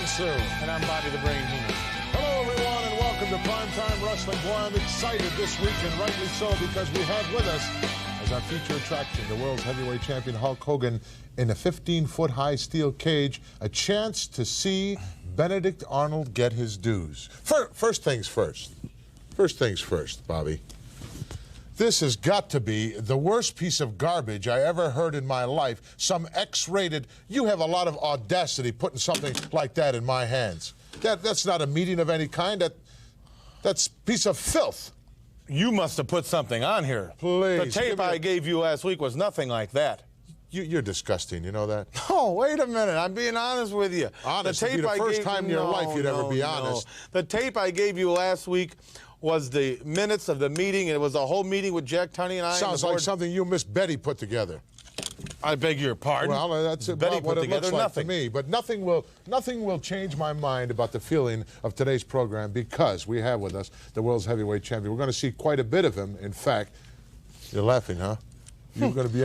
Monsoon. And I'm Bobby the Brain Heenan. Hello, everyone, and welcome to Prime Time Wrestling. Boy, I'm excited this week, and rightly so, because we have with us, as our feature attraction, the world's heavyweight champion Hulk Hogan in a 15-foot-high steel cage, a chance to see Benedict Arnold get his dues. First things first. First things first, Bobby. This has got to be the worst piece of garbage I ever heard in my life. Some X-rated, you have a lot of audacity putting something like that in my hands. That's not a meeting of any kind. That's a piece of filth. You must have put something on here. Please. The tape I gave you last week was nothing like that. You're disgusting, you know that? Oh, wait a minute. I'm being honest with you. Honest? It'd be the first time in your life you'd ever be honest. The tape I gave you last week was the minutes of the meeting. It was a whole meeting with Jack Tunney and I. Sounds like something you Miss Betty put together. I beg your pardon. Well, that's Betty what put it looks together like nothing. to me. But nothing will change my mind about the feeling of today's program, because we have with us the world's heavyweight champion. We're going to see quite a bit of him. In fact, you're laughing, huh? You're going to be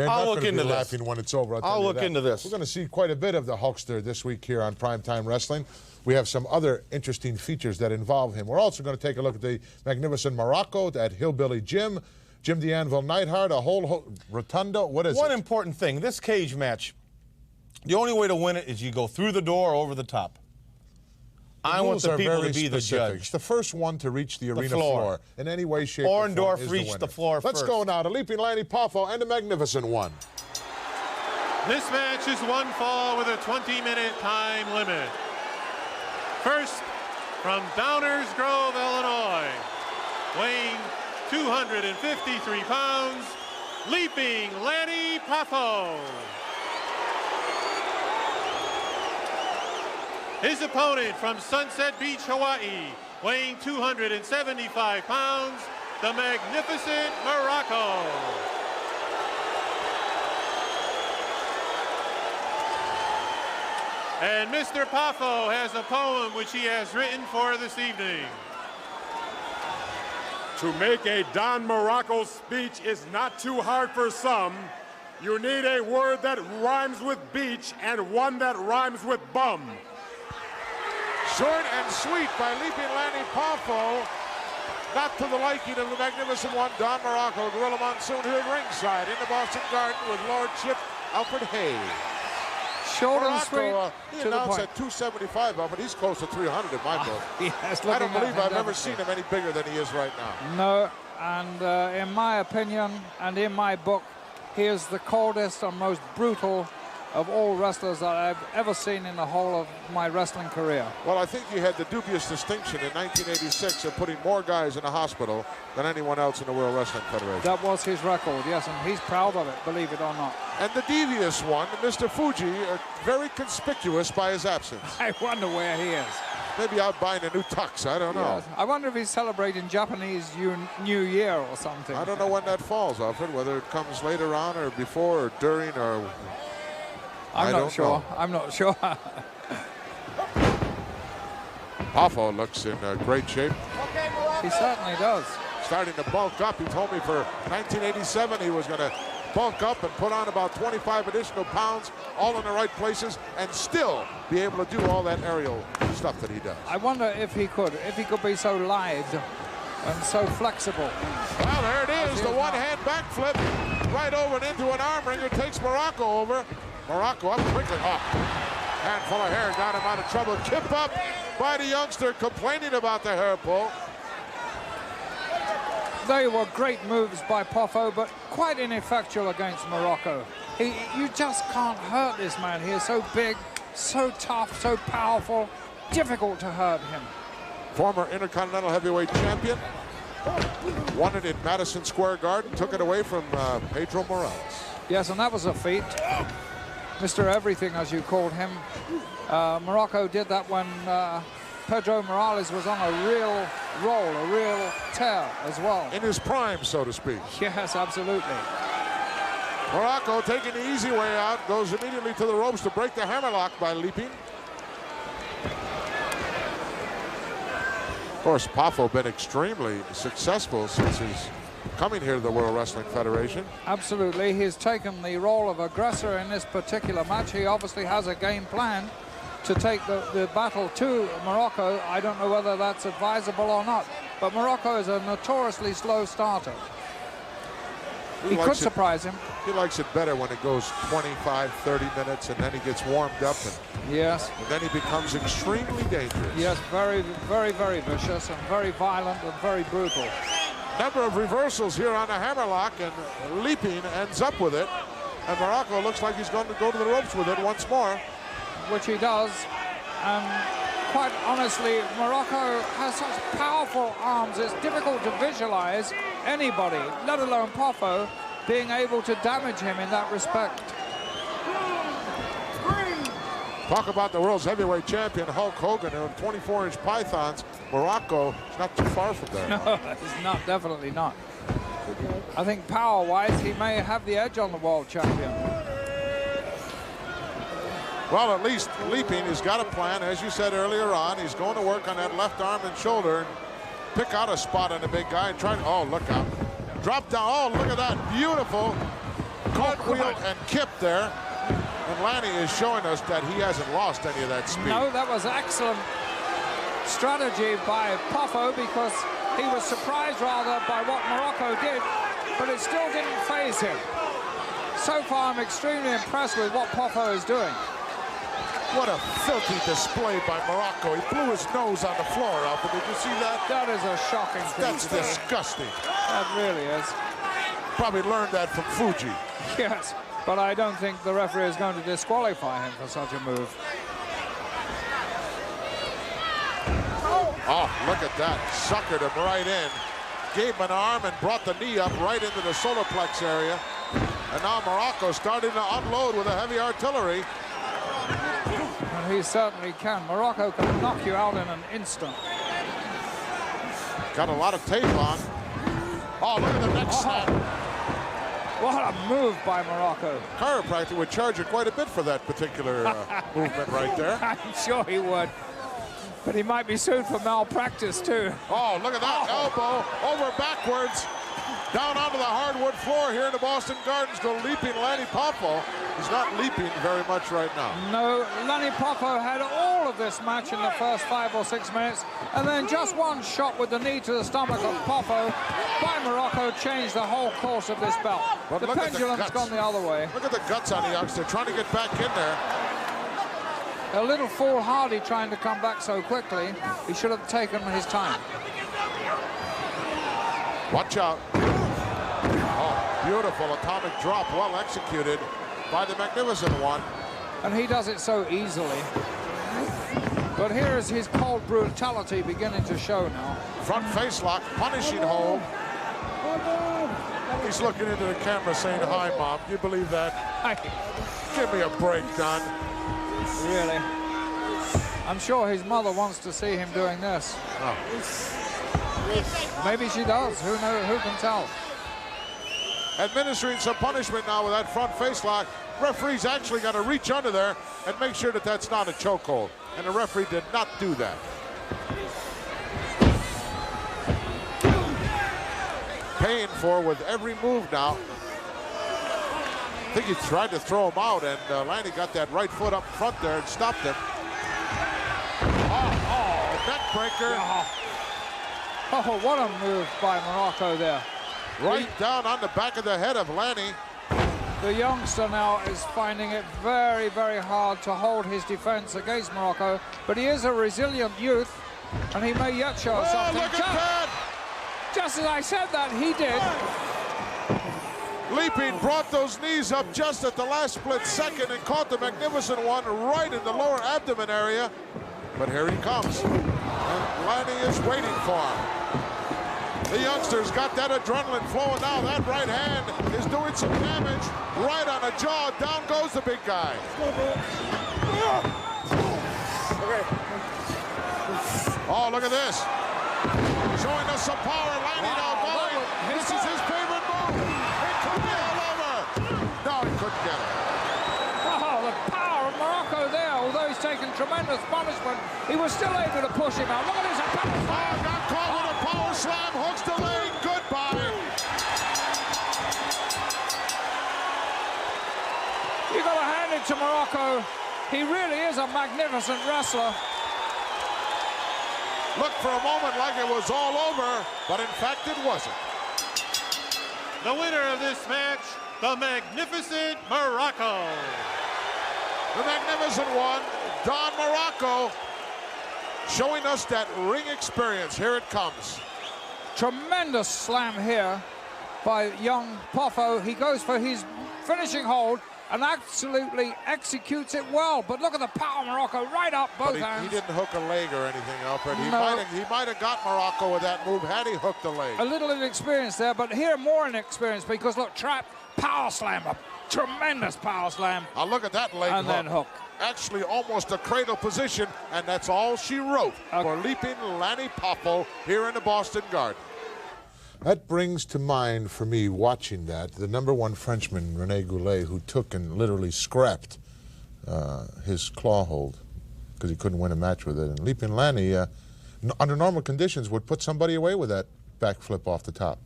laughing when it's over. I'll look into this. We're going to see quite a bit of the Hulkster this week here on Primetime Wrestling. We have some other interesting features that involve him. We're also going to take a look at the magnificent Muraco, at Hillbilly Jim, Jim the Anvil Neidhart, a whole Rotundo. What is it? One important thing, this cage match, the only way to win it is you go through the door or over the top. I want the people to be the judge. The first one to reach the arena floor in any way, shape, or form Orndorff is reached the floor first. Let's go now to Leaping Lanny Poffo and the Magnificent One. This match is one fall with a 20-minute time limit. First, from Downers Grove, Illinois, weighing 253 pounds, Leaping Lanny Poffo. His opponent from Sunset Beach, Hawaii, weighing 275 pounds, the magnificent Muraco. And Mr. Poffo has a poem which he has written for this evening. To make a Don Muraco speech is not too hard for some. You need a word that rhymes with beach and one that rhymes with bum. Short and sweet by Leaping Lanny Poffo. Not to the liking of the Magnificent One, Don Muraco. Gorilla Monsoon here at ringside in the Boston Garden with Lordship Alfred Hayes. Short and sweet. He to the announced point. at 275, but he's close to 300 in my book. Yes, I don't believe I've ever seen him any bigger than he is right now. No, and in my opinion, and in my book, he is the coldest and most brutal of all wrestlers that I've ever seen in the whole of my wrestling career. Well, I think you had the dubious distinction in 1986 of putting more guys in the hospital than anyone else in the World Wrestling Federation. That was his record, yes, and he's proud of it, believe it or not. And the devious one, Mr. Fuji, very conspicuous by his absence. I wonder where he is. Maybe out buying a new tux, I don't know. Yes. I wonder if he's celebrating Japanese New Year or something. I don't know when that falls, Alfred, whether it comes later on or before or during or... I'm not sure. I'm not sure. Poffo looks in great shape. He certainly does. Starting to bulk up. He told me for 1987 he was going to bulk up and put on about 25 additional pounds, all in the right places, and still be able to do all that aerial stuff that he does. I wonder if he could be so lithe and so flexible. Well, there it is, the one-hand backflip right over and into an arm wringer, takes Muraco over. Muraco up quickly. Oh, handful of hair got him out of trouble. Kip up by the youngster, complaining about the hair pull. They were great moves by Poffo, but quite ineffectual against Muraco. You just can't hurt this man. He is so big, so tough, so powerful. Difficult to hurt him. Former Intercontinental Heavyweight Champion. Won it in Madison Square Garden. Took it away from Pedro Morales. Yes, and that was a feat. Mr. Everything, as you called him. Muraco did that when Pedro Morales was on a real roll, a real tear as well. In his prime, so to speak. Yes, absolutely. Muraco taking the easy way out, goes immediately to the ropes to break the hammerlock by leaping. Of course, Poffo been extremely successful since he's coming here to the World Wrestling Federation. Absolutely. He's taken the role of aggressor in this particular match. He obviously has a game plan. to take the battle to Muraco. I don't know whether that's advisable or not, but Muraco is a notoriously slow starter. He could surprise him. He likes it better when it goes 25, 30 minutes, and then he gets warmed up. Yes. And then he becomes extremely dangerous. Yes, very, very, very vicious and very violent and very brutal. Number of reversals here on the hammerlock, and leaping ends up with it. And Muraco looks like he's going to go to the ropes with it once more. Which he does. And quite honestly, Muraco has such powerful arms, it's difficult to visualize anybody, let alone Poffo, being able to damage him in that respect. Talk about the world's heavyweight champion, Hulk Hogan, and 24-inch pythons. Muraco is not too far from there. No, he's not, definitely not. I think power-wise, he may have the edge on the world champion. Well, at least leaping, he's got a plan. As you said earlier on, he's going to work on that left arm and shoulder and pick out a spot on the big guy and try to, oh, look out. Drop down, oh, look at that, beautiful cartwheel and kip there. And Lanny is showing us that he hasn't lost any of that speed. No, that was excellent strategy by Poffo, because he was surprised rather by what Muraco did, but it still didn't faze him. So far, I'm extremely impressed with what Poffo is doing. What a filthy display by Muraco. He blew his nose on the floor, Alfred. Did you see that? That is a shocking thing. That's disgusting. That really is. Probably learned that from Fuji. Yes, but I don't think the referee is going to disqualify him for such a move. Oh, look at that. Suckered him right in. Gave him an arm and brought the knee up right into the solar plex area. And now Muraco starting to unload with a heavy artillery. And he certainly can. Muraco can knock you out in an instant. Got a lot of tape on. Oh, look at the next snap. What a move by Muraco. Chiropractor would charge you quite a bit for that particular movement right there. I'm sure he would. But he might be sued for malpractice, too. Oh, look at that elbow over backwards. Down onto the hardwood floor here in the Boston Gardens go leaping Lanny Poffo. He's not leaping very much right now. No, Lanny Poffo had all of this match in the first 5 or 6 minutes, and then just one shot with the knee to the stomach of Poffo by Muraco changed the whole course of this bout. But the pendulum's gone the other way. Look at the guts on the youngster trying to get back in there. A little foolhardy trying to come back so quickly. He should have taken his time. Watch out. Oh, beautiful atomic drop, well executed by the Magnificent One. And he does it so easily. But here is his cold brutality beginning to show now. Front face lock, punishing hold. He's looking into the camera saying, hi, Mom. Do you believe that? Give me a break, Don. Really? I'm sure his mother wants to see him doing this. Oh. Maybe she does. Who knows? Who can tell? Administering some punishment now with that front face lock. Referee's actually got to reach under there and make sure that that's not a chokehold. And the referee did not do that. Paying for with every move now. I think he tried to throw him out, and Lanny got that right foot up front there and stopped him. Oh, neck breaker. Oh, what a move by Muraco there. Right down on the back of the head of Lanny. The youngster now is finding it very, very hard to hold his defense against Muraco, but he is a resilient youth, and he may yet show us something. Look at that! Just as I said that, he did. Leaping brought those knees up just at the last split second and caught the Magnificent One right in the lower abdomen area. But here he comes. And Lanny is waiting for him. The youngster's got that adrenaline flowing now. That right hand is doing some damage. Right on the jaw. Down goes the big guy. Oh, look at this. Showing us some power. Lanny now going. This is his favorite move. It could be all over. No, he couldn't get it. Oh, the power of Muraco there. Although he's taken tremendous punishment, he was still able to push him out. Look at this. Oh, got caught with a power slam. Hooks the leg. Goodbye. You got to hand it to Muraco. He really is a magnificent wrestler. Looked for a moment like it was all over, but in fact it wasn't. The winner of this match, the Magnificent Muraco. The Magnificent One, Don Muraco, showing us that ring experience. Here it comes. Tremendous slam here by young Poffo. He goes for his finishing hold and absolutely executes it well. But look at the power, Muraco, right up both hands. He didn't hook a leg or anything, Alfred. He No. might have got Muraco with that move had he hooked a leg. A little inexperience there, but here more inexperience because look, trap, power slam, a tremendous power slam. Now look at that leg And then hook. Actually almost a cradle position, and that's all she wrote for leaping Lanny Poffo here in the Boston Garden. That brings to mind for me watching that the #1 Frenchman, Rene Goulet, who took and literally scrapped his claw hold because he couldn't win a match with it. And leaping Lanny, under normal conditions, would put somebody away with that backflip off the top.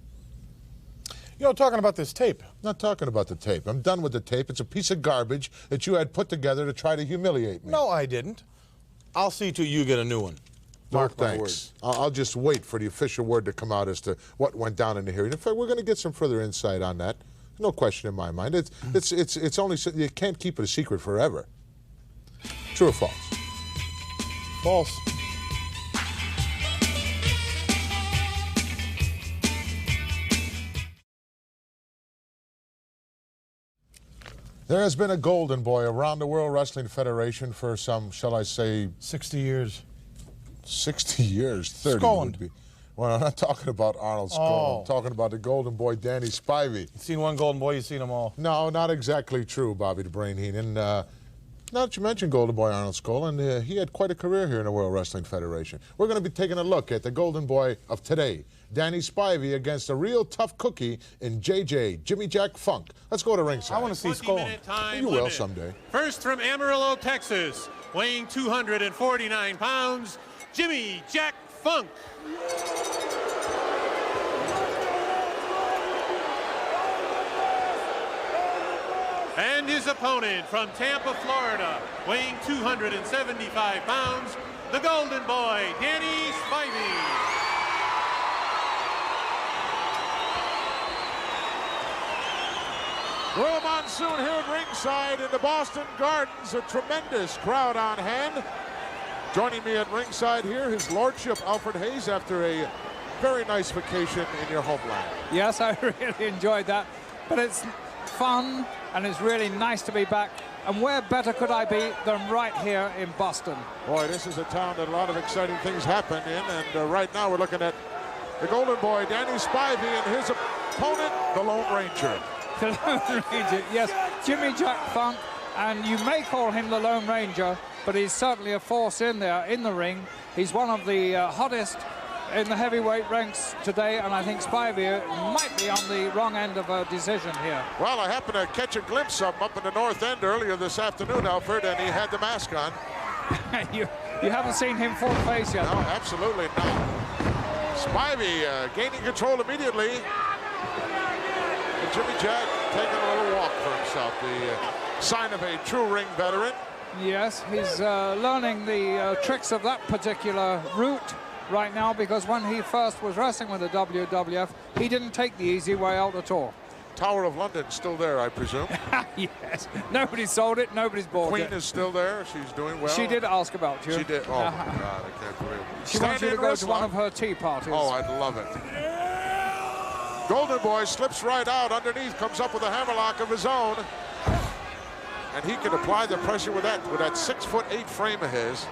You know, talking about this tape. Not talking about the tape. I'm done with the tape. It's a piece of garbage that you had put together to try to humiliate me. No, I didn't. I'll see to you get a new one. Mark my thanks. I'll just wait for the official word to come out as to what went down in the hearing. In fact, we're going to get some further insight on that. No question in my mind. It's only you can't keep it a secret forever. True or false? False. There has been a golden boy around the World Wrestling Federation for some, shall I say, 60 years. 60 years, 30 Scotland. would be. Well, I'm not talking about Arnold Scotland. I'm talking about the golden boy, Danny Spivey. You've seen one golden boy, you've seen them all. No, not exactly true, Bobby the Brain Heenan. Now that you mentioned golden boy Arnold Scotland, he had quite a career here in the World Wrestling Federation. We're going to be taking a look at the golden boy of today, Danny Spivey, against a real tough cookie in JJ, Jimmy Jack Funk. Let's go to ringside. I want to see Scotland. You will someday. First from Amarillo, Texas, weighing 249 pounds, Jimmy Jack Funk. And his opponent from Tampa, Florida, weighing 275 pounds, the golden boy, Danny Spivey. Well, Monsoon here at ringside in the Boston Gardens, a tremendous crowd on hand. Joining me at ringside here, His Lordship Alfred Hayes, after a very nice vacation in your homeland. Yes, I really enjoyed that, but it's fun and it's really nice to be back. And where better could I be than right here in Boston? Boy, this is a town that a lot of exciting things happen in, and right now we're looking at the golden boy, Danny Spivey, and his opponent, the Lone Ranger. The Lone Ranger, yes, Jimmy Jack Funk, and you may call him the Lone Ranger, but he's certainly a force in there, in the ring. He's one of the hottest in the heavyweight ranks today, and I think Spivey might be on the wrong end of a decision here. Well, I happened to catch a glimpse of him up in the north end earlier this afternoon, Alfred, and he had the mask on. you haven't seen him full face yet. No, absolutely not. Spivey gaining control immediately. And Jimmy Jack taking a little walk for himself, the sign of a true ring veteran. Yes, he's learning the tricks of that particular route right now, because when he first was wrestling with the WWF, he didn't take the easy way out at all. Tower of London still there, I presume. Yes, nobody sold it, nobody's bought Queen it. is still there, she's doing well. She did ask about you. She did, oh my God, I can't believe it. She wants you to go to one of her tea parties. Oh, I'd love it. Golden Boy slips right out underneath, comes up with a hammerlock of his own. And he can apply the pressure with that 6'8" frame of his.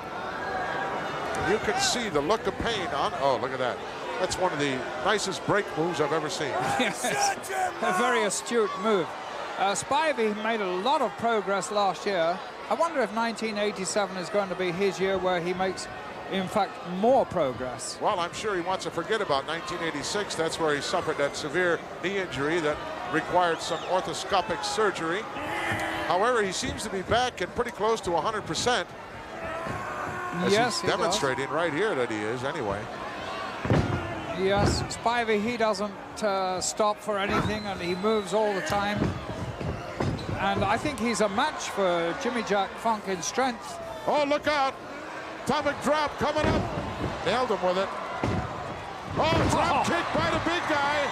You can see the look of pain on, oh, look at that. That's one of the nicest break moves I've ever seen. Yes, a very astute move. Spivey made a lot of progress last year. I wonder if 1987 is going to be his year where he makes, in fact, more progress. Well, I'm sure he wants to forget about 1986. That's where he suffered that severe knee injury that required some orthoscopic surgery. However, he seems to be back and pretty close to 100%. Yes, he's demonstrating right here that he is, anyway. Yes, Spivey, he doesn't stop for anything, and he moves all the time. And I think he's a match for Jimmy Jack Funk in strength. Oh, look out. Atomic drop coming up. Nailed him with it. Oh, drop kick by the big guy.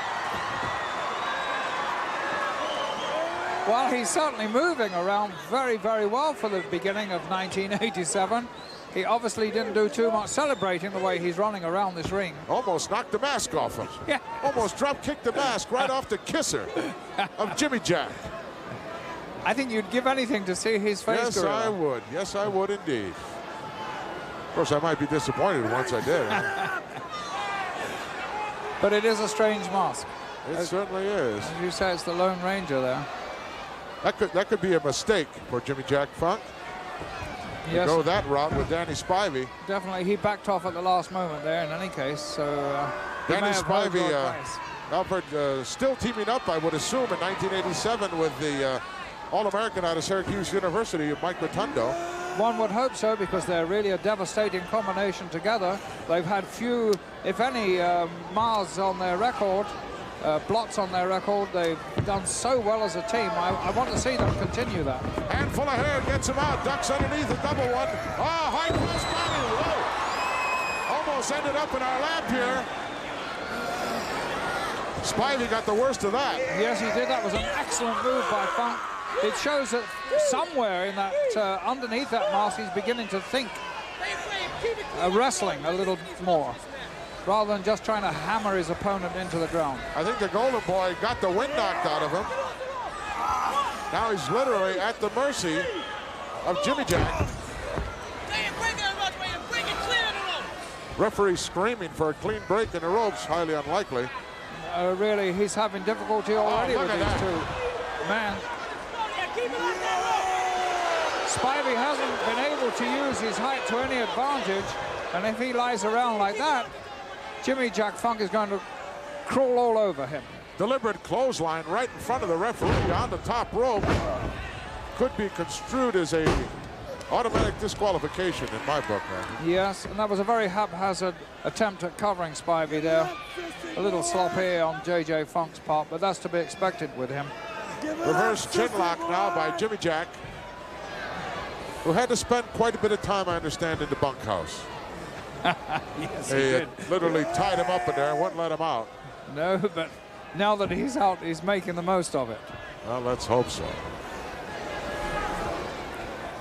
Well, he's certainly moving around very, very well for the beginning of 1987. He obviously didn't do too much celebrating the way he's running around this ring. Almost knocked the mask off him. Yeah. Almost drop kicked the mask right off the kisser of Jimmy Jack. I think you'd give anything to see his face. Yes, I would. Yes, I would indeed. Of course, I might be disappointed once I did. But it is a strange mask. It certainly is. As you say, it's the Lone Ranger there. That could be a mistake for Jimmy Jack Funk. Yes. Go that route with Danny Spivey. Definitely, he backed off at the last moment there in any case. So Danny Spivey, Alfred still teaming up, I would assume, in 1987 with the All-American out of Syracuse University, Mike Rotundo. One would hope so, because they're really a devastating combination together. They've had few, if any, Mars on their record, blots on their record. They've done so well as a team. I want to see them continue that. Handful of hair gets him out, ducks underneath a double one. Oh, high cross body, whoa! Almost ended up in our lap here. Spivey got the worst of that. Yes, he did. That was an excellent move by Funk. It shows that somewhere in that, underneath that mask, he's beginning to think wrestling a little more, rather than just trying to hammer his opponent into the ground. I think the Golden Boy got the wind knocked out of him. Now he's literally at the mercy of Jimmy Jack. Referee screaming for a clean break in the ropes, highly unlikely. Really, he's having difficulty already with these two men. Spivey hasn't been able to use his height to any advantage, and if he lies around like that, Jimmy Jack Funk is going to crawl all over him. Deliberate clothesline right in front of the referee on the top rope. Could be construed as a automatic disqualification in my book, man. Yes, and that was a very haphazard attempt at covering Spivey there. A little sloppy on JJ Funk's part, but that's to be expected with him. Reverse chinlock now by Jimmy Jack, who had to spend quite a bit of time, I understand, in the bunkhouse. Yes, he They did. literally tied him up in there and wouldn't let him out. No, but now that he's out, he's making the most of it. Well, let's hope so.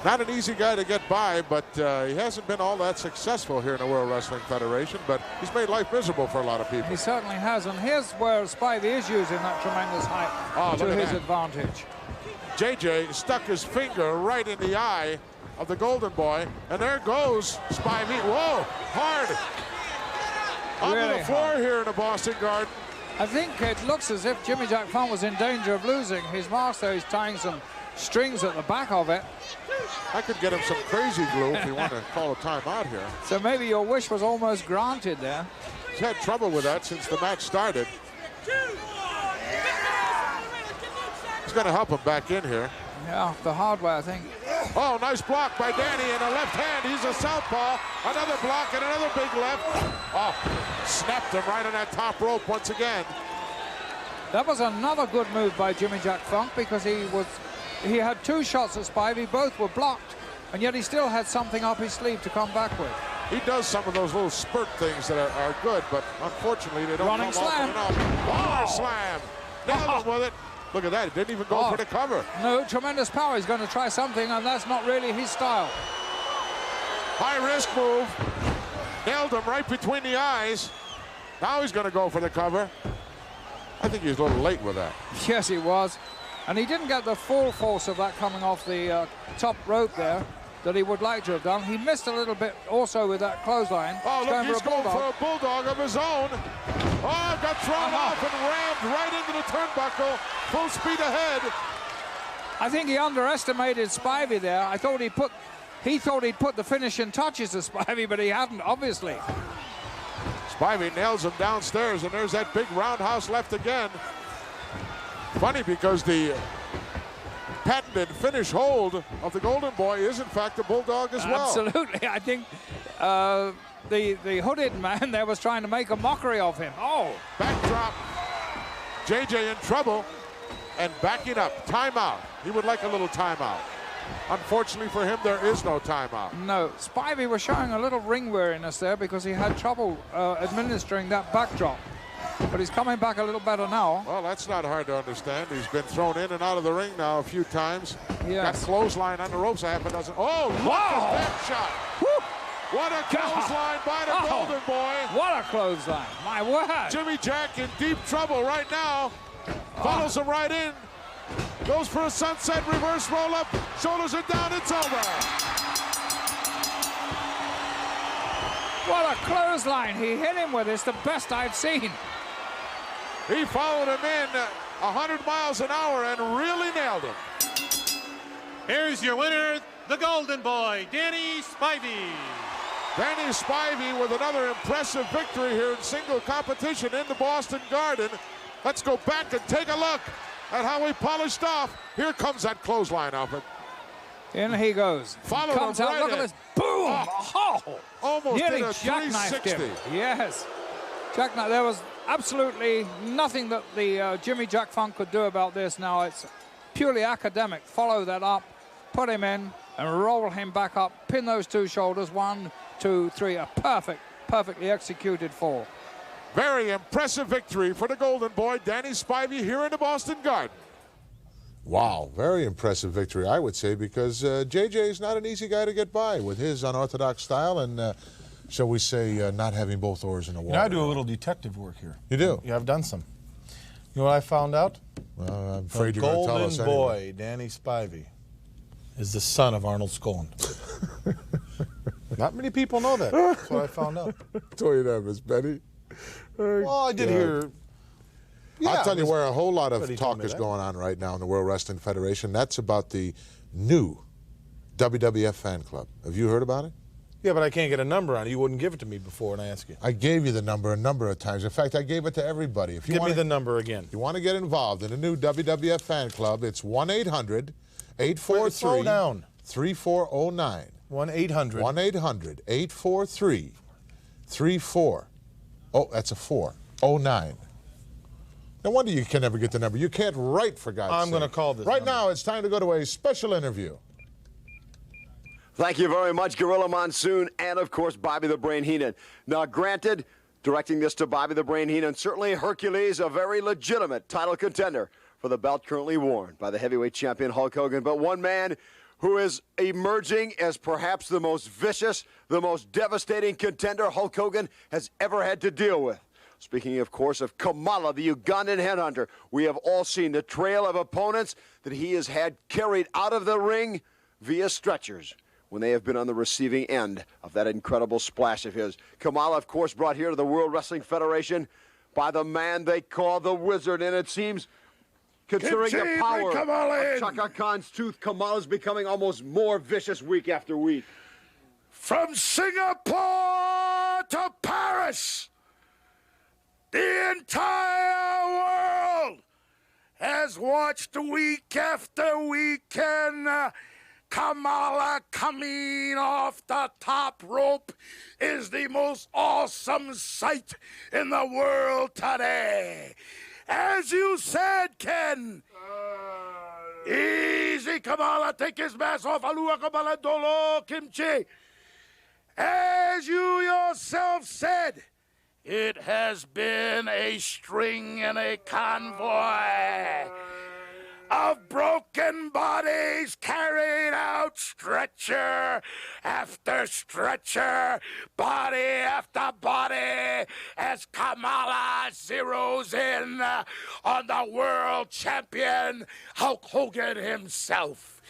Not an easy guy to get by, but he hasn't been all that successful here in the World Wrestling Federation, but he's made life miserable for a lot of people. He certainly has, and here's where Spivey is using that tremendous height to his advantage. JJ stuck his finger right in the eye of the Golden Boy, and there goes Spivey. Whoa, hard. Onto Really the floor hard. here in the Boston Garden. I think it looks as if Jimmy Jack Funk was in danger of losing his mask there. He's tying some strings at the back of it. I could get him some crazy glue if you want to call a timeout here. So maybe your wish was almost granted there. He's had trouble with that since the match started. He's going to help him back in here. Yeah, the hard way, I think. Oh, nice block by Danny in the left hand. He's a southpaw. Another block and another big left. Oh, snapped him right on that top rope once again. That was another good move by Jimmy Jack Funk, because he had two shots at Spivey, both were blocked, and yet he still had something up his sleeve to come back with. He does some of those little spurt things that are good, but unfortunately they don't Running come often enough. Power slam. Nailed him with it. Look at that, he didn't even go for the cover. No, tremendous power. He's going to try something, and that's not really his style. High risk move. Nailed him right between the eyes. Now he's going to go for the cover. I think he was a little late with that. Yes, he was. And he didn't get the full force of that coming off the top rope there that he would like to have done. He missed a little bit also with that clothesline. Oh, look, he's going for a bulldog of his own. Oh, got thrown off and rammed right into the turnbuckle. Full speed ahead. I think he underestimated Spivey there. He thought he'd put the finishing touches to Spivey, but he hadn't, obviously. Spivey nails him downstairs, and there's that big roundhouse left again. Funny, because the patented finish hold of the Golden Boy is in fact a bulldog as well. Absolutely. I think the hooded man there was trying to make a mockery of him. Oh, backdrop. JJ in trouble. and backing up. Timeout. He would like a little timeout. Unfortunately for him, there is no timeout. No, Spivey was showing a little ring weariness there because he had trouble administering that backdrop. But he's coming back a little better now. Well, that's not hard to understand. He's been thrown in and out of the ring now a few times. Yes. Got clothesline on the ropes a half a dozen. Oh, look at that shot. Woo. What a clothesline by the Golden Boy. What a clothesline. My word. Jimmy Jack in deep trouble right now. Follows him right in. Goes for a sunset reverse roll up. Shoulders are down. It's over. What a clothesline he hit him with. It's the best I've seen. He followed him in 100 miles an hour and really nailed him. Here's your winner, the Golden Boy, Danny Spivey. Danny Spivey with another impressive victory here in single competition in the Boston Garden. Let's go back and take a look at how he polished off. Here comes that clothesline, Alfred. In he goes. Followed Comes him out, right look in. at this. Boom! Oh! Almost Nearly did a jackknifed 360. him. Yes. Jackknife. There was absolutely nothing that the Jimmy Jack Funk could do about this now. It's purely academic. Follow that up, put him in, and roll him back up. Pin those two shoulders. 1, 2, 3. A perfectly executed fall. Very impressive victory for the Golden Boy, Danny Spivey, here in the Boston Garden. Wow, very impressive victory, I would say, because JJ is not an easy guy to get by with his unorthodox style and, shall we say, not having both oars in the water. You know, I do a little detective work here. You do? Yeah, I've done some. You know what I found out? Well, I'm afraid you're going to tell us Golden anyway. Boy, Danny Spivey, is the son of Arnold Skaaland. Not many people know that. That's what I found out. Tell you that, Miss Betty. Well, I did hear. Yeah, I'll tell you where a whole lot of somebody told talk me is that. going on right now in the World Wrestling Federation. That's about the new WWF fan club. Have you heard about it? Yeah, but I can't get a number on it. You wouldn't give it to me before, and I asked you. I gave you the number a number of times. In fact, I gave it to everybody. If you Give want me the number again. you want to get involved in the new WWF fan club, it's 1-800-843-3409. Slow down. 1-800. 1-800-843-34. Oh, that's a 409. No wonder you can never get the number. You can't write, for God's sake. I'm going to call this Right number. now, it's time to go to a special interview. Thank you very much, Gorilla Monsoon, and of course, Bobby the Brain Heenan. Now, granted, directing this to Bobby the Brain Heenan, certainly Hercules, a very legitimate title contender for the belt currently worn by the heavyweight champion Hulk Hogan. But one man who is emerging as perhaps the most vicious, the most devastating contender Hulk Hogan has ever had to deal with. Speaking, of course, of Kamala, the Ugandan headhunter, we have all seen the trail of opponents that he has had carried out of the ring via stretchers when they have been on the receiving end of that incredible splash of his. Kamala, of course, brought here to the World Wrestling Federation by the man they call the Wizard, and it seems, considering the power of Chaka Khan's tooth, Kamala's becoming almost more vicious week after week. From Singapore to Paris, the entire world has watched week after weekend Kamala coming off the top rope is the most awesome sight in the world today. As you said, Ken, easy, Kamala, take his mask off. Alua Kamala Dolo Kimchi. As you yourself said, it has been a string and a convoy of broken bodies carried out stretcher after stretcher, body after body, as Kamala zeroes in on the world champion Hulk Hogan himself.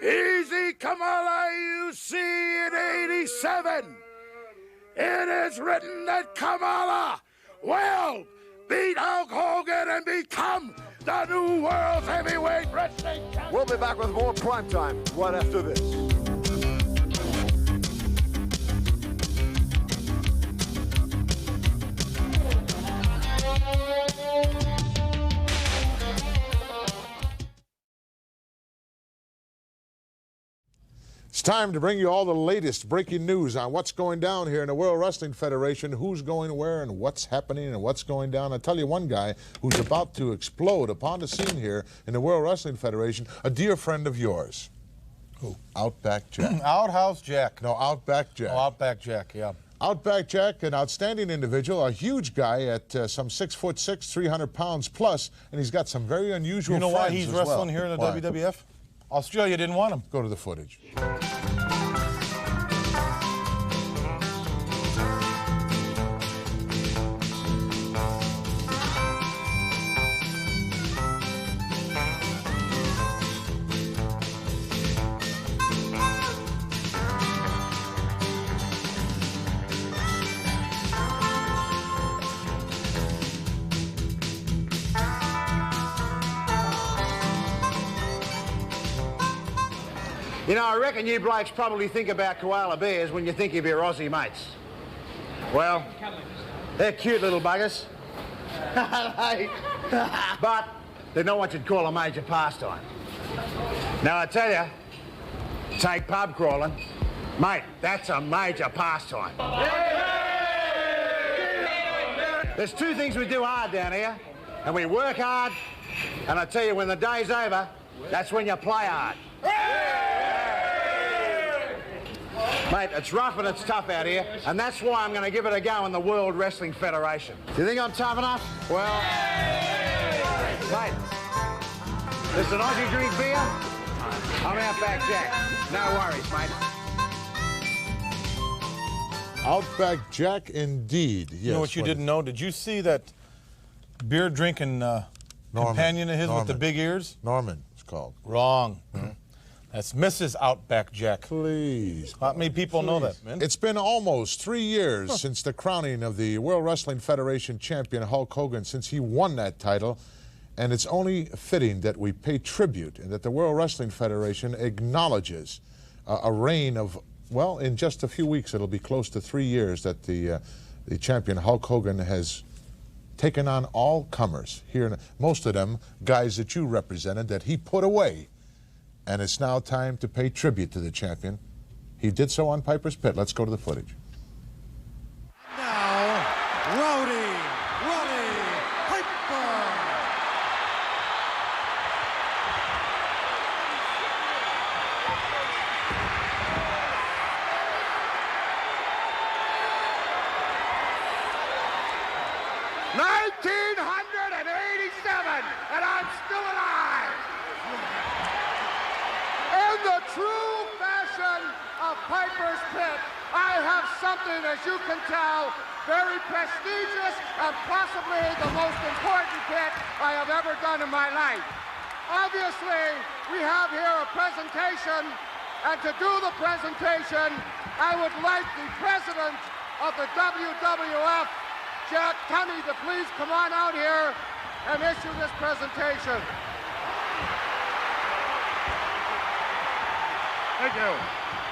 Easy, Kamala, you see in 87. It is written that Kamala will beat Hulk Hogan and become the new World Heavyweight Wrestling Champion. We'll be back with more Primetime right after this. It's time to bring you all the latest breaking news on what's going down here in the World Wrestling Federation, who's going where and what's happening and what's going down. I'll tell you one guy who's about to explode upon the scene here in the World Wrestling Federation, a dear friend of yours. Who? Outback Jack. Outhouse Jack. No, Outback Jack. Oh, Outback Jack, yeah. Outback Jack, an outstanding individual, a huge guy at some 6'6", 300 pounds plus, and he's got some very unusual friends. You know why he's wrestling here in the WWF? Australia didn't want him. Go to the footage. You know, I reckon you blokes probably think about koala bears when you think of your Aussie mates. Well, they're cute little buggers. But they're not what you'd call a major pastime. Now, I tell you, take pub crawling. Mate, that's a major pastime. There's two things we do hard down here, and we work hard, and I tell you, when the day's over, that's when you play hard. Mate, it's rough and it's tough out here, and that's why I'm going to give it a go in the World Wrestling Federation. Do you think I'm tough enough? Well, mate, there's an Aussie drink beer. I'm Outback Jack. No worries, mate. Outback Jack, indeed. Yes. You know what you didn't know? Did you see that beer drinking companion of his with the big ears? Norman, it's called. Wrong. That's Mrs. Outback Jack. Please. Not many people know that, man. It's been almost 3 years since the crowning of the World Wrestling Federation champion Hulk Hogan, since he won that title. And it's only fitting that we pay tribute and that the World Wrestling Federation acknowledges a reign of, well, in just a few weeks, it'll be close to 3 years that the champion Hulk Hogan has taken on all comers here. Most of them guys that you represented that he put away. And it's now time to pay tribute to the champion. He did so on Piper's Pit. Let's go to the footage. Now, Rowdy Piper. And I'm still alive. In the true fashion of Piper's Pit, I have something, as you can tell, very prestigious and possibly the most important pit I have ever done in my life. Obviously, we have here a presentation, and to do the presentation, I would like the president of the WWF, Jack Tunney, to please come on out here and issue this presentation. Thank you.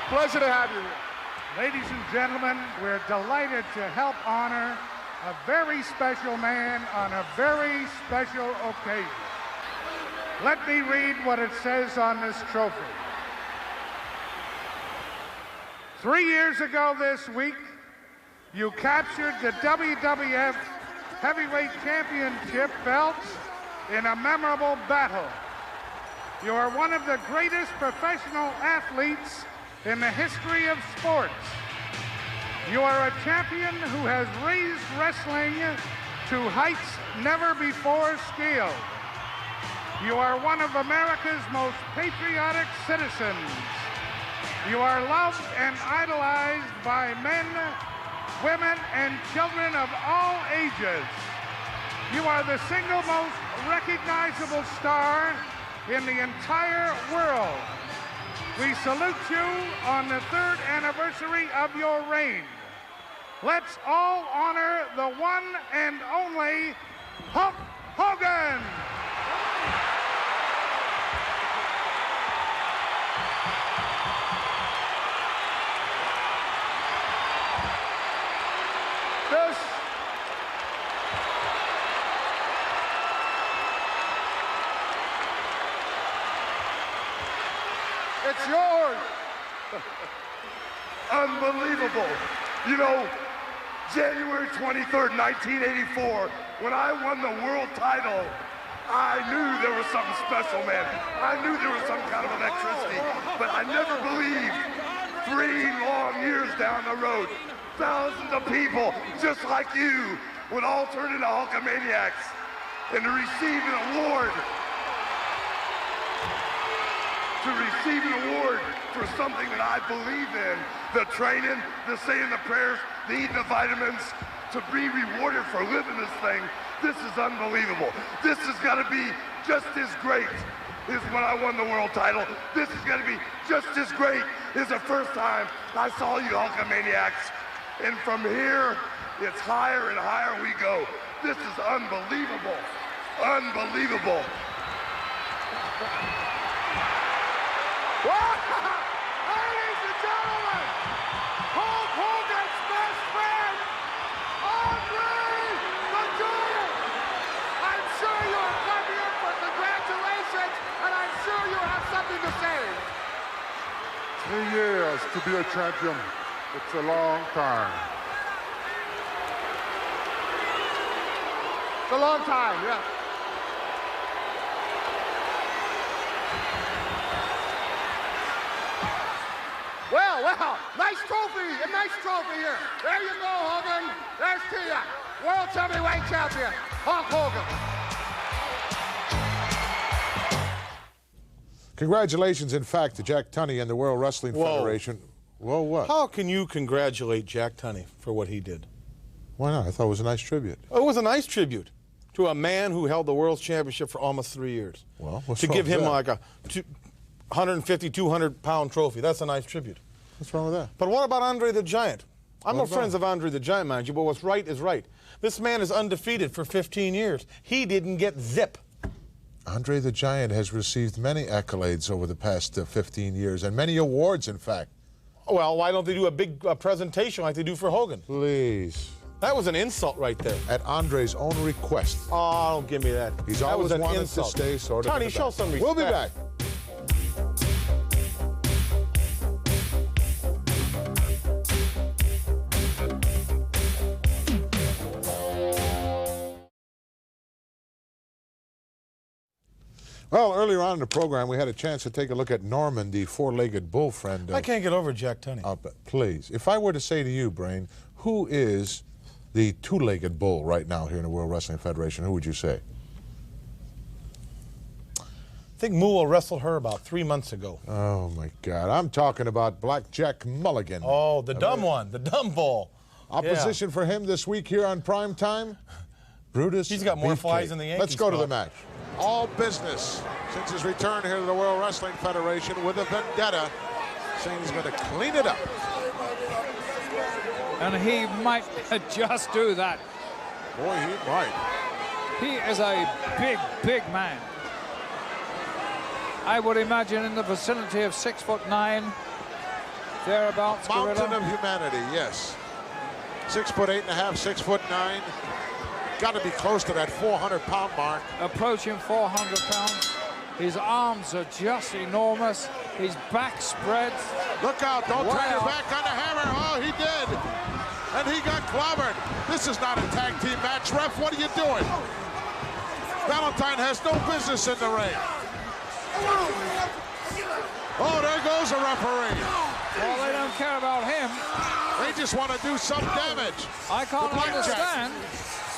Pleasure to have you here. Ladies and gentlemen, we're delighted to help honor a very special man on a very special occasion. Let me read what it says on this trophy. 3 years ago this week, you captured the WWF Heavyweight Championship belts in a memorable battle. You are one of the greatest professional athletes in the history of sports. You are a champion who has raised wrestling to heights never before scaled. You are one of America's most patriotic citizens. You are loved and idolized by men, women, and children of all ages. You are the single most recognizable star in the entire world. We salute you on the 3rd anniversary of your reign. Let's all honor the one and only Hulk Hogan. It's yours. Unbelievable. You know, January 23rd, 1984, when I won the world title, I knew there was something special, man. I knew there was some kind of electricity, but I never believed 3 long years down the road, thousands of people just like you would all turn into Hulkamaniacs and to receive an award. To receive an award for something that I believe in, the training, the saying the prayers, the eating the vitamins, to be rewarded for living this thing. This is unbelievable. This has got to be just as great as when I won the world title. This is going to be just as great as the first time I saw you Hulkamaniacs. And from here, it's higher and higher we go. This is unbelievable. Unbelievable. Ladies and gentlemen, Hulk Hogan's best friend, Andre the Giant. I'm sure you have come here for congratulations, and I'm sure you have something to say. 3 years to be a champion. It's a long time. It's a long time, yeah. Well, nice trophy, a nice trophy here. There you go, Hogan. There's to you. World Heavyweight Champion, Hulk Hogan. Congratulations, in fact, to Jack Tunney and the World Wrestling Federation. Whoa, what? How can you congratulate Jack Tunney for what he did? Why not? I thought it was a nice tribute. It was a nice tribute to a man who held the World Championship for almost 3 years. Well, what's to wrong give with him that? like a 150, 200-pound trophy. That's a nice tribute. What's wrong with that? But what about Andre the Giant? I'm no What about friends of Andre the Giant, mind you, but what's right is right. This man is undefeated for 15 years. He didn't get zip. Andre the Giant has received many accolades over the past 15 years, and many awards, in fact. Well, why don't they do a big presentation like they do for Hogan? Please. That was an insult right there. At Andre's own request. Oh, don't give me that. He's that always was an wanted insult. to stay sort of Tony, in the show back. some respect. We'll be back. Well, earlier on in the program, we had a chance to take a look at Norman, the four-legged bull friend. I can't get over Jack Tunney. Please, if I were to say to you, Brain, who is the two-legged bull right now here in the World Wrestling Federation, who would you say? I think Moolah wrestled her about 3 months ago. Oh, my God. I'm talking about Blackjack Mulligan. Oh, the dumb one, the dumb bull. Opposition for him this week here on Prime Time, Brutus. He's got more Beefcake. flies than the Yankees. Let's go to the match. All business since his return here to the World Wrestling Federation with a vendetta, saying he's going to clean it up. And he might just do that. Boy, he might. He is a big, big man. I would imagine in the vicinity of 6'9", thereabouts. Mountain Gorilla. of humanity, yes. 6'8.5", 6'9". Got to be close to that 400-pound mark. Approaching 400 pounds. His arms are just enormous. His back spreads. Look out, don't turn your Wow. back on the hammer. Oh, he did. And he got clobbered. This is not a tag team match, ref. What are you doing? Valentine has no business in the ring. Oh, there goes a referee. Well, they don't care about him. They just want to do some damage. I can't understand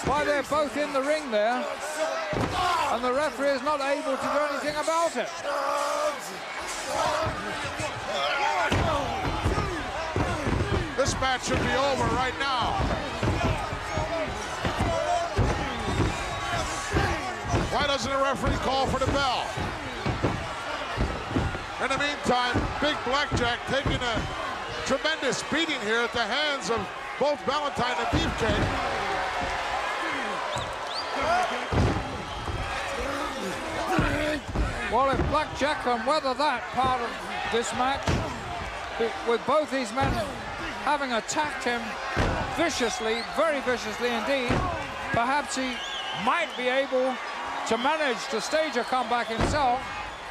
why they're both in the ring there, and the referee is not able to do anything about it. This match should be over right now. Why doesn't the referee call for the bell? In the meantime, Big Blackjack taking a tremendous beating here at the hands of both Valentine and Beefcake. Well, if Blackjack can weather that part of this match, with both these men having attacked him viciously, very viciously indeed, perhaps he might be able to manage to stage a comeback himself.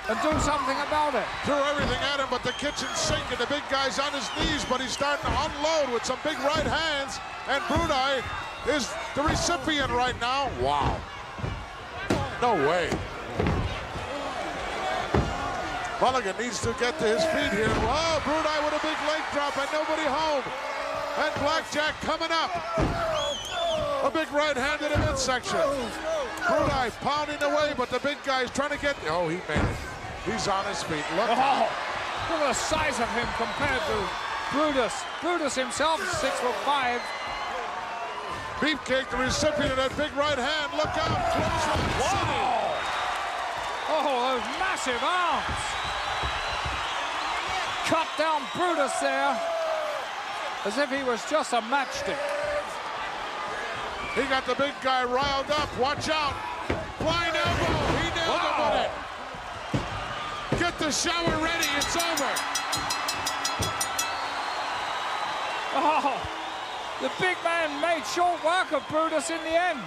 and do something about it. Threw everything at him but the kitchen sink, and the big guy's on his knees, but he's starting to unload with some big right hands, and Brutus is the recipient right now. Wow. No way. Mulligan needs to get to his feet here. Oh, Brutus with a big leg drop and nobody home. And Blackjack coming up. A big right hand in the midsection. Brutus pounding away, but the big guy's trying to get... Oh, he made it. He's on his feet. Look out. Look at the size of him compared to Brutus. Brutus himself is 6'5". Beefcake, the recipient of that big right hand. Look out. Wow. Oh, those massive arms. Cut down Brutus there as if he was just a matchstick. He got the big guy riled up. Watch out. Flying elbow. He nailed him with it. Get the shower ready. It's over. Oh, the big man made short work of Brutus in the end.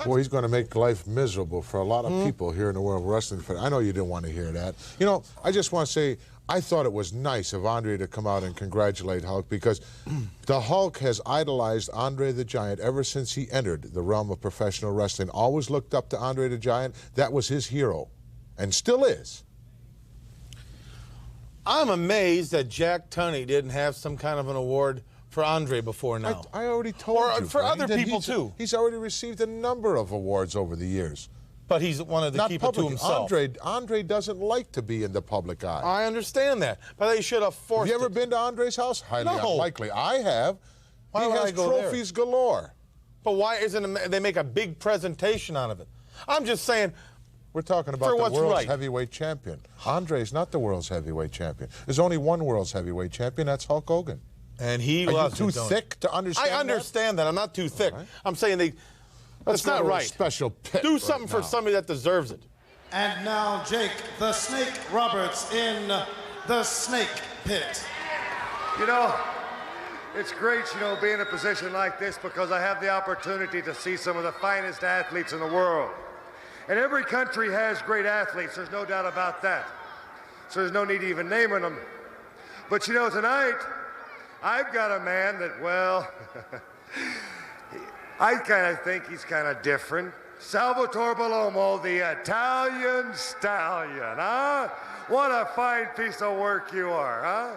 Well, he's going to make life miserable for a lot of people here in the World Wrestling Federation. I know you didn't want to hear that. You know, I just want to say, I thought it was nice of Andre to come out and congratulate Hulk, because the Hulk has idolized Andre the Giant ever since he entered the realm of professional wrestling. Always looked up to Andre the Giant. That was his hero, and still is. I'm amazed that Jack Tunney didn't have some kind of an award for Andre before now. I already told you. For other people, too. He's already received a number of awards over the years. But he's wanted to keep it to himself. Andre doesn't like to be in the public eye. I understand that, but they should have forced Have you ever been to Andre's house? Highly unlikely. I have. Why he would has I go trophies galore. But why isn't they make a big presentation out of it? I'm just saying. We're talking about the world's heavyweight champion. Andre's not the world's heavyweight champion. There's only one world's heavyweight champion. That's Hulk Hogan. And he Are you too thick to understand I understand that. I'm not too thick. Right. I'm saying that's not right. Special pit Do something for somebody that deserves it. And now Jake the Snake Roberts in the Snake Pit. You know, it's great, being in a position like this, because I have the opportunity to see some of the finest athletes in the world. And every country has great athletes, there's no doubt about that. So there's no need even naming them. But tonight, I've got a man that, well, I kind of think he's kind of different. Salvatore Bellomo, the Italian Stallion, huh? What a fine piece of work you are, huh?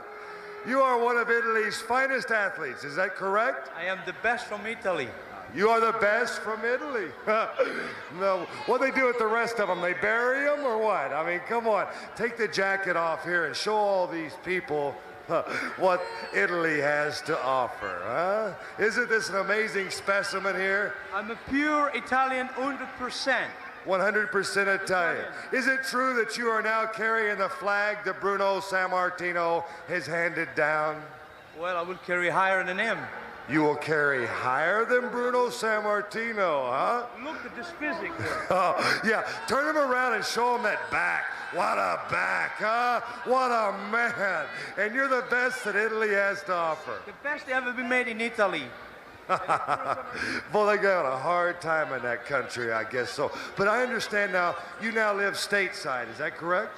You are one of Italy's finest athletes, is that correct? I am the best from Italy. You are the best from Italy. No, what do they do with the rest of them? They bury them or what? I mean, come on. Take the jacket off here and show all these people what Italy has to offer, huh? Isn't this an amazing specimen here? I'm a pure Italian 100%. 100% Italian. Is it true that you are now carrying the flag that Bruno Sammartino has handed down? Well, I will carry higher than him. You will carry higher than Bruno Sammartino, huh? Look at this physique there. Oh, yeah. Turn him around and show him that back. What a back, huh? What a man. And you're the best that Italy has to offer. The best ever been made in Italy. Well, they got a hard time in that country, I guess so. But I understand now, you now live stateside, is that correct?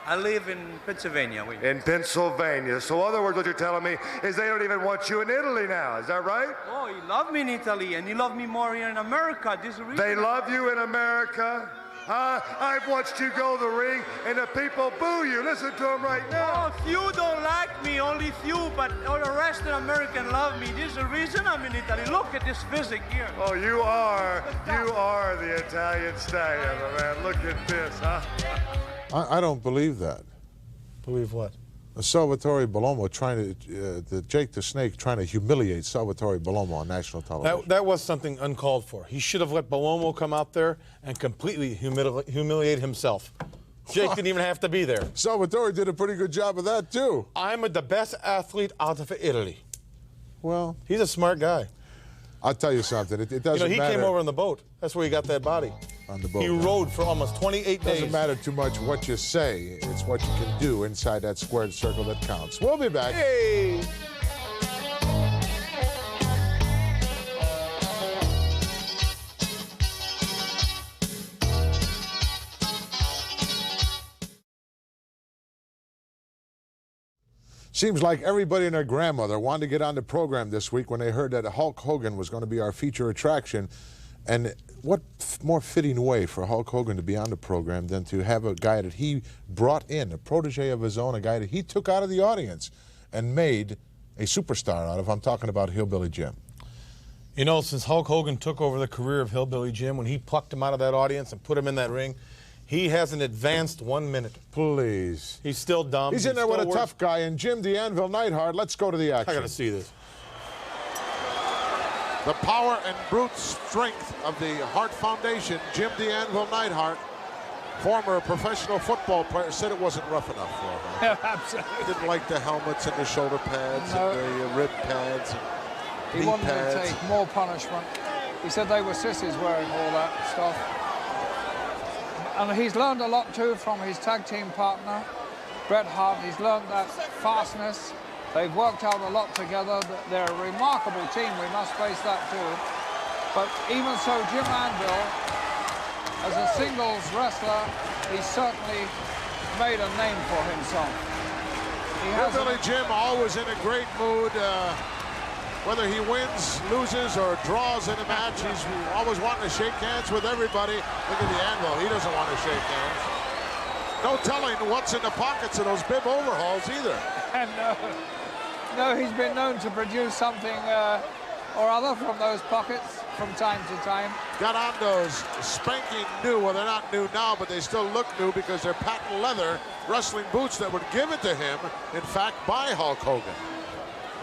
I live in Pennsylvania. In Pennsylvania. So in other words, what you're telling me is they don't even want you in Italy now. Is that right? Oh, you love me in Italy, and you love me more here in America. This is the reason. They love you in America? I've watched you go to the ring, and the people boo you. Listen to them right now. Oh, few don't like me, only few, but all the rest of Americans love me. This is the reason I'm in Italy. Look at this physique here. Oh, you are the Italian Stallion, man. Look at this, huh? I don't believe that. Believe what? Salvatore Bellomo Jake the Snake trying to humiliate Salvatore Bellomo on national television. That was something uncalled for. He should have let Bellomo come out there and completely humiliate himself. Jake didn't even have to be there. Salvatore did a pretty good job of that, too. I'm the best athlete out of Italy. Well, he's a smart guy. I'll tell you something. It doesn't matter. He came over on the boat. That's where he got that body. On the boat. He rode for almost 28 days. It doesn't matter too much what you say. It's what you can do inside that squared circle that counts. We'll be back. Hey! Seems like everybody and their grandmother wanted to get on the program this week when they heard that Hulk Hogan was going to be our feature attraction. And what more fitting way for Hulk Hogan to be on the program than to have a guy that he brought in, a protege of his own, a guy that he took out of the audience and made a superstar out of. I'm talking about Hillbilly Jim. You know, since Hulk Hogan took over the career of Hillbilly Jim, when he plucked him out of that audience and put him in that ring, he hasn't advanced 1 minute. Please. He's still dumb. He's in there with a tough guy, and Jim the Anvil Neidhart. Let's go to the action. I got to see this. The power and brute strength of the Hart Foundation, Jim the Anvil Neidhart, former professional football player, said it wasn't rough enough for him. Yeah, absolutely. Didn't like the helmets and the shoulder pads and the rib pads. He wanted to take more punishment. He said they were sissies wearing all that stuff. And he's learned a lot too from his tag team partner, Bret Hart. He's learned that fastness. They've worked out a lot together. They're a remarkable team. We must face that too. But even so, Jim Anvil, as a singles wrestler, he's certainly made a name for himself. Hillbilly Jim always in a great mood. Whether he wins, loses, or draws in a match, he's always wanting to shake hands with everybody. Look at the Anvil. He doesn't want to shake hands. No telling what's in the pockets of those bib overhauls either. And no, he's been known to produce something or other from those pockets from time to time. Got on those spanking new, well, they're not new now, but they still look new because they're patent leather wrestling boots that were given to him, in fact, by Hulk Hogan.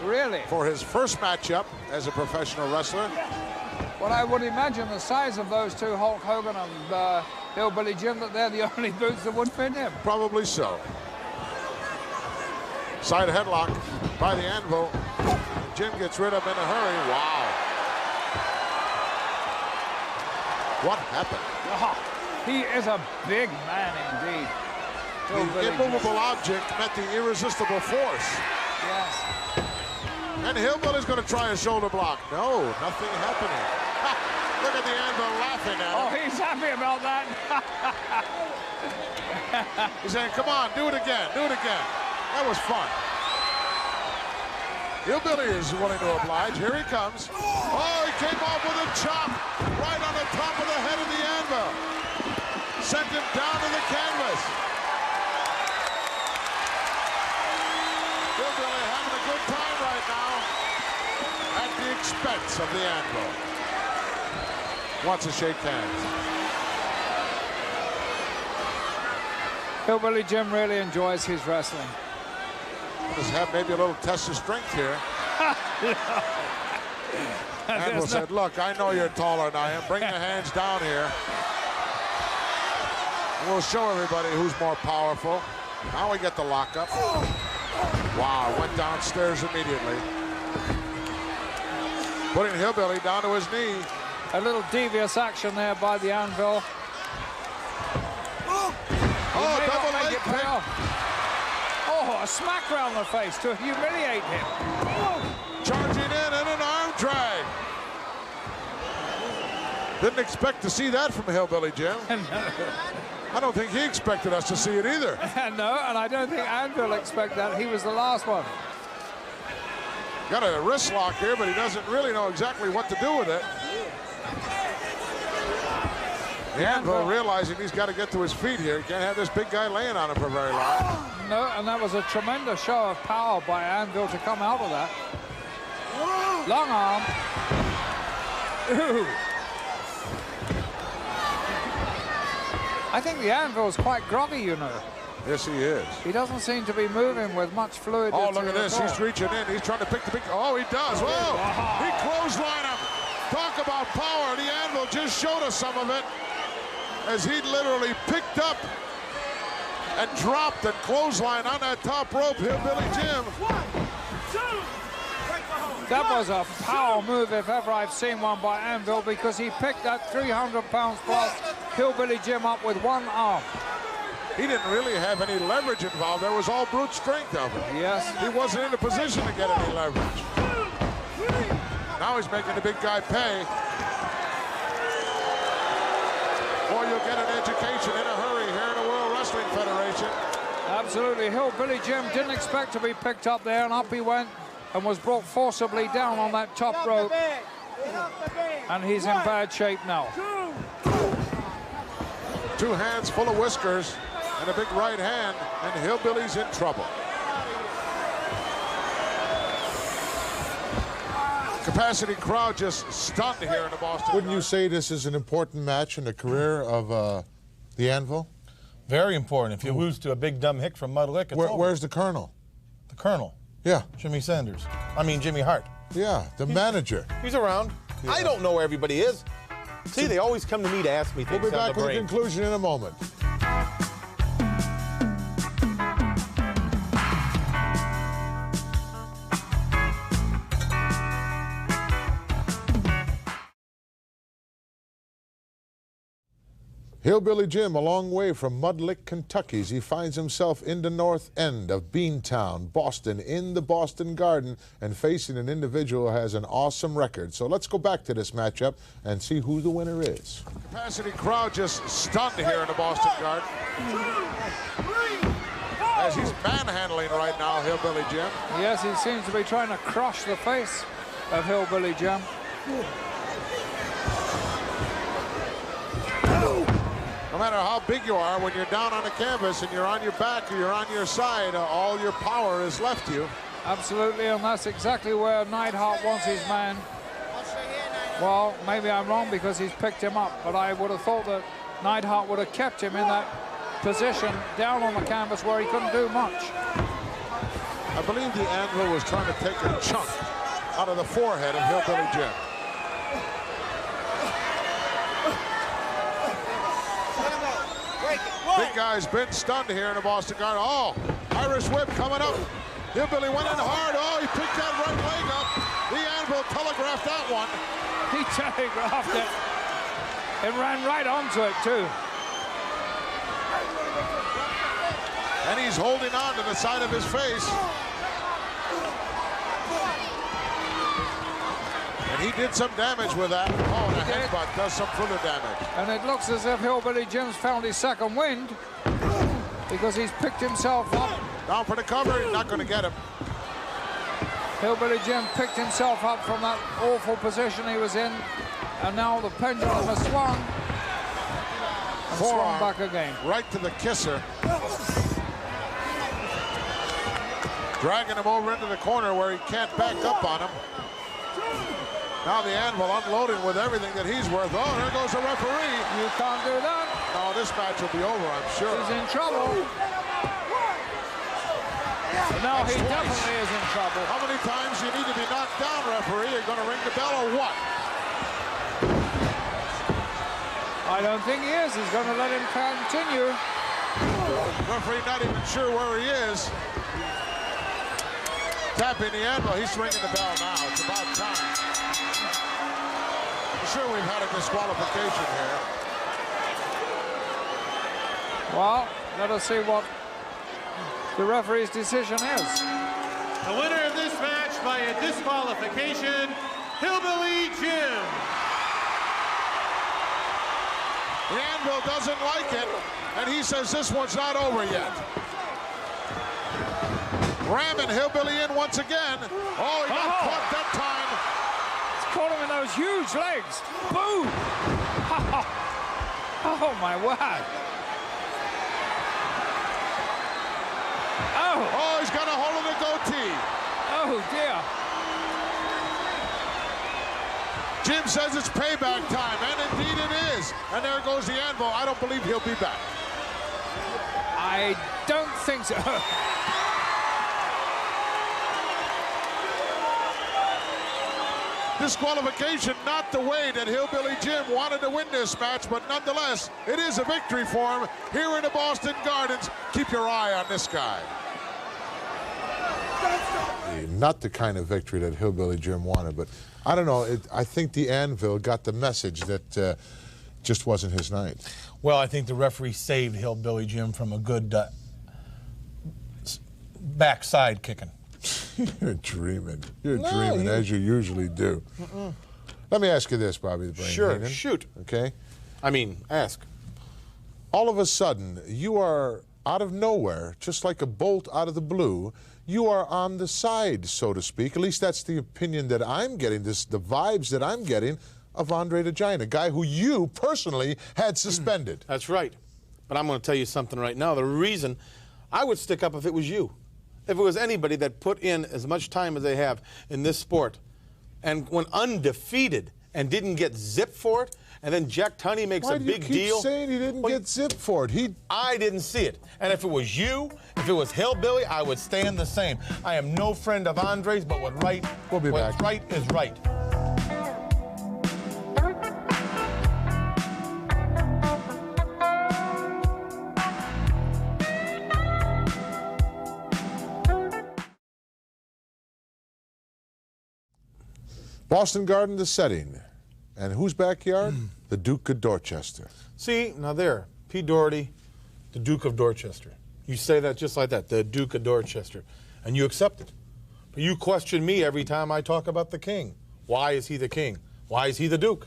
Really? For his first matchup as a professional wrestler. Well, I would imagine the size of those two, Hulk Hogan and Hillbilly Jim, that they're the only boots that would fit him. Probably so. Side headlock by the Anvil. Jim gets rid of him in a hurry. Wow. What happened? Oh, he is a big man indeed. The immovable object met the irresistible force. Yes. And Hillbilly's going to try a shoulder block. No, nothing happening. Ha, look at the Anvil laughing at him. Oh, he's happy about that. He's saying, come on, do it again, do it again. That was fun. Hillbilly is willing to oblige. Here he comes. Oh, he came off with a chop right on the top of the head of the Anvil. Sent him down to the canvas. Hillbilly having a good time right now at the expense of the Anvil. Wants to shake hands. Hillbilly Jim really enjoys his wrestling. Just have maybe a little test of strength here. Anvil said, look, I know you're taller than I am. Bring the hands down here. We'll show everybody who's more powerful. Now we get the lockup. Wow, went downstairs immediately. Putting Hillbilly down to his knee. A little devious action there by the Anvil. Oh, double leg kick. Oh, a smack round the face to humiliate him. Charging in and an arm drag. Didn't expect to see that from Hillbilly Jim. I don't think he expected us to see it either. No, and I don't think Anvil expected that. He was the last one. Got a wrist lock here, but he doesn't really know exactly what to do with it. The Anvil realizing he's got to get to his feet here. He can't have this big guy laying on him for very long. No, and that was a tremendous show of power by Anvil to come out of that. Long arm. Ooh. I think the Anvil's quite groggy, you know. Yes, he is. He doesn't seem to be moving with much fluidity. Oh, look at this. He's reaching in. He's trying to pick the big... Oh, he does. Whoa! He clotheslined him. Talk about power. The Anvil just showed us some of it as he literally picked up and dropped and clotheslined on that top rope, Hillbilly Jim. 1, 2, that was a power move if ever I've seen one by Anvil, because he picked that 300 pounds plus Hillbilly Jim up with one arm. He didn't really have any leverage involved. There was all brute strength of it. Yes. He wasn't in a position to get any leverage. Now he's making the big guy pay. Or you'll get an education in a hurry here in the World Wrestling Federation. Absolutely. Hillbilly Jim didn't expect to be picked up there, and up he went and was brought forcibly down on that top rope. And he's in bad shape now. 2 hands full of whiskers and a big right hand, and Hillbilly's in trouble. Capacity crowd just stunned here in the Boston. Wouldn't you say this is an important match in the career of the Anvil? Very important. If you lose to a big dumb hick from Mud Lick, it's over. Where's the Colonel? The Colonel? Yeah. Jimmy Sanders. I mean, Jimmy Hart. Yeah, the manager. He's around. Yeah. I don't know where everybody is. See, they always come to me to ask me things. We'll be back with the conclusion in a moment. Hillbilly Jim, a long way from Mud Lick, Kentucky. He finds himself in the north end of Beantown, Boston, in the Boston Garden, and facing an individual who has an awesome record. So let's go back to this matchup and see who the winner is. Capacity crowd just stunned here in the Boston Garden. As he's manhandling right now, Hillbilly Jim. Yes, he seems to be trying to crush the face of Hillbilly Jim. No matter how big you are, when you're down on the canvas and you're on your back or you're on your side, all your power is left you. Absolutely, and that's exactly where Neidhart wants his man. Well, maybe I'm wrong because he's picked him up, but I would have thought that Neidhart would have kept him in that position down on the canvas where he couldn't do much. I believe the Anvil was trying to take a chunk out of the forehead of Hillbilly Jim. Big guy's been stunned here in the Boston Garden. Oh, Irish whip coming up. Hillbilly went in hard. Oh, he picked that right leg up. The Anvil telegraphed that one. He telegraphed it. It ran right onto it, too. And he's holding on to the side of his face. And he did some damage with that. Oh, and a headbutt does some further damage. And it looks as if Hillbilly Jim's found his second wind because he's picked himself up. Down for the cover, he's not going to get him. Hillbilly Jim picked himself up from that awful position he was in, and now the pendulum has swung and swung back again. Right to the kisser. Dragging him over into the corner where he can't back up on him. Now the Anvil unloading with everything that he's worth. Oh, there goes the referee. You can't do that. No, this match will be over, I'm sure. He's in trouble. No, he definitely is in trouble. How many times you need to be knocked down, referee? You're going to ring the bell or what? I don't think he is. He's going to let him continue. Referee not even sure where he is. Tapping the Anvil. He's ringing the bell now. It's about time. I'm sure we've had a disqualification here. Well, let us see what the referee's decision is. The winner of this match by a disqualification, Hillbilly Jim. The Anvil doesn't like it, and he says this one's not over yet. Ramming Hillbilly in once again. Oh, he got caught that time. It's caught him in those huge legs. Boom! Oh, my word. Oh, he's got a hold of the goatee. Oh, dear. Jim says it's payback time, and indeed it is. And there goes the Anvil. I don't believe he'll be back. I don't think so. Disqualification, not the way that Hillbilly Jim wanted to win this match, but nonetheless, it is a victory for him here in the Boston Gardens. Keep your eye on this guy. Not the kind of victory that Hillbilly Jim wanted, but I don't know. I think the Anvil got the message that just wasn't his night. Well, I think the referee saved Hillbilly Jim from a good backside kicking. You're dreaming. You're dreaming, as you usually do. Let me ask you this, Bobby the Brain. Sure, shoot. Okay? I mean, ask. All of a sudden, you are out of nowhere, just like a bolt out of the blue, you are on the side, so to speak. At least that's the opinion that I'm getting, the vibes that I'm getting of Andre the Giant, a guy who you personally had suspended. That's right. But I'm going to tell you something right now. The reason I would stick up if it was you. If it was anybody that put in as much time as they have in this sport and went undefeated and didn't get zipped for it, and then Jack Tunney makes a big deal. Why do you keep saying he didn't get zipped for it? I didn't see it. And if it was you, if it was Hillbilly, I would stand the same. I am no friend of Andre's, but what's right is right. Boston Garden, the setting. And whose backyard? The Duke of Dorchester. See, now there, Pete Doherty, the Duke of Dorchester. You say that just like that, the Duke of Dorchester, and you accept it. But you question me every time I talk about the king. Why is he the king? Why is he the Duke?